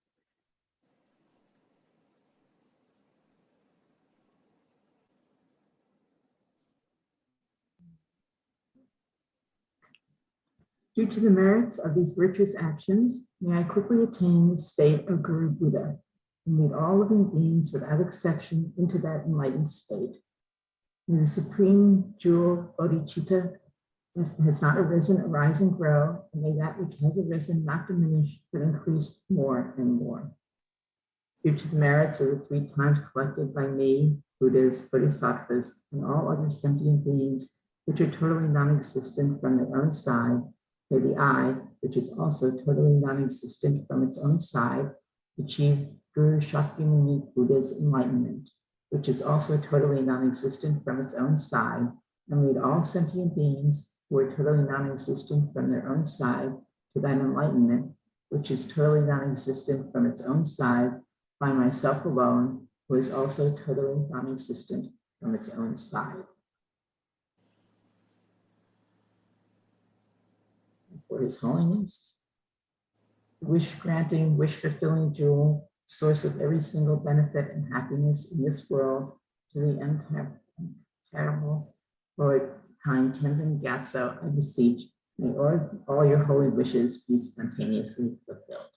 Speaker 2: Due to the merits of these virtuous actions, may I quickly attain the state of Guru Buddha and lead all living beings without exception into that enlightened state. May the supreme jewel bodhicitta that has not arisen arise and grow, and may that which has arisen not diminish, but increase more and more. Due to the merits of the 3 times collected by me, Buddhas, Bodhisattvas, and all other sentient beings, which are totally non-existent from their own side, may the I, which is also totally non-existent from its own side, achieve Guru Shakyamuni Buddha's enlightenment, which is also totally non-existent from its own side, and lead all sentient beings who are totally non-existent from their own side to that enlightenment, which is totally non-existent from its own side, by myself alone, who is also totally non-existent from its own side. For His Holiness, wish-granting, wish-fulfilling jewel, source of every single benefit and happiness in this world, to the incomparable Lord kind Tenzin Gyatso, I beseech, may all your holy wishes be spontaneously fulfilled.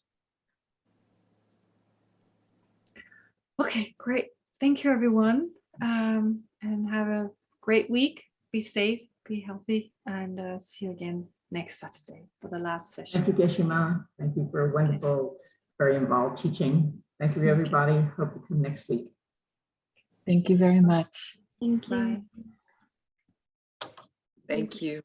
Speaker 1: Okay, great. Thank you, everyone. And have a great week. Be safe, be healthy, and see you again next Saturday for the last session.
Speaker 2: Thank you, Geshe-la. Thank you for a wonderful, very involved teaching. Thank you, everybody. Hope you come next week.
Speaker 7: Thank you very much.
Speaker 4: Thank you.
Speaker 1: Bye.
Speaker 6: Thank you.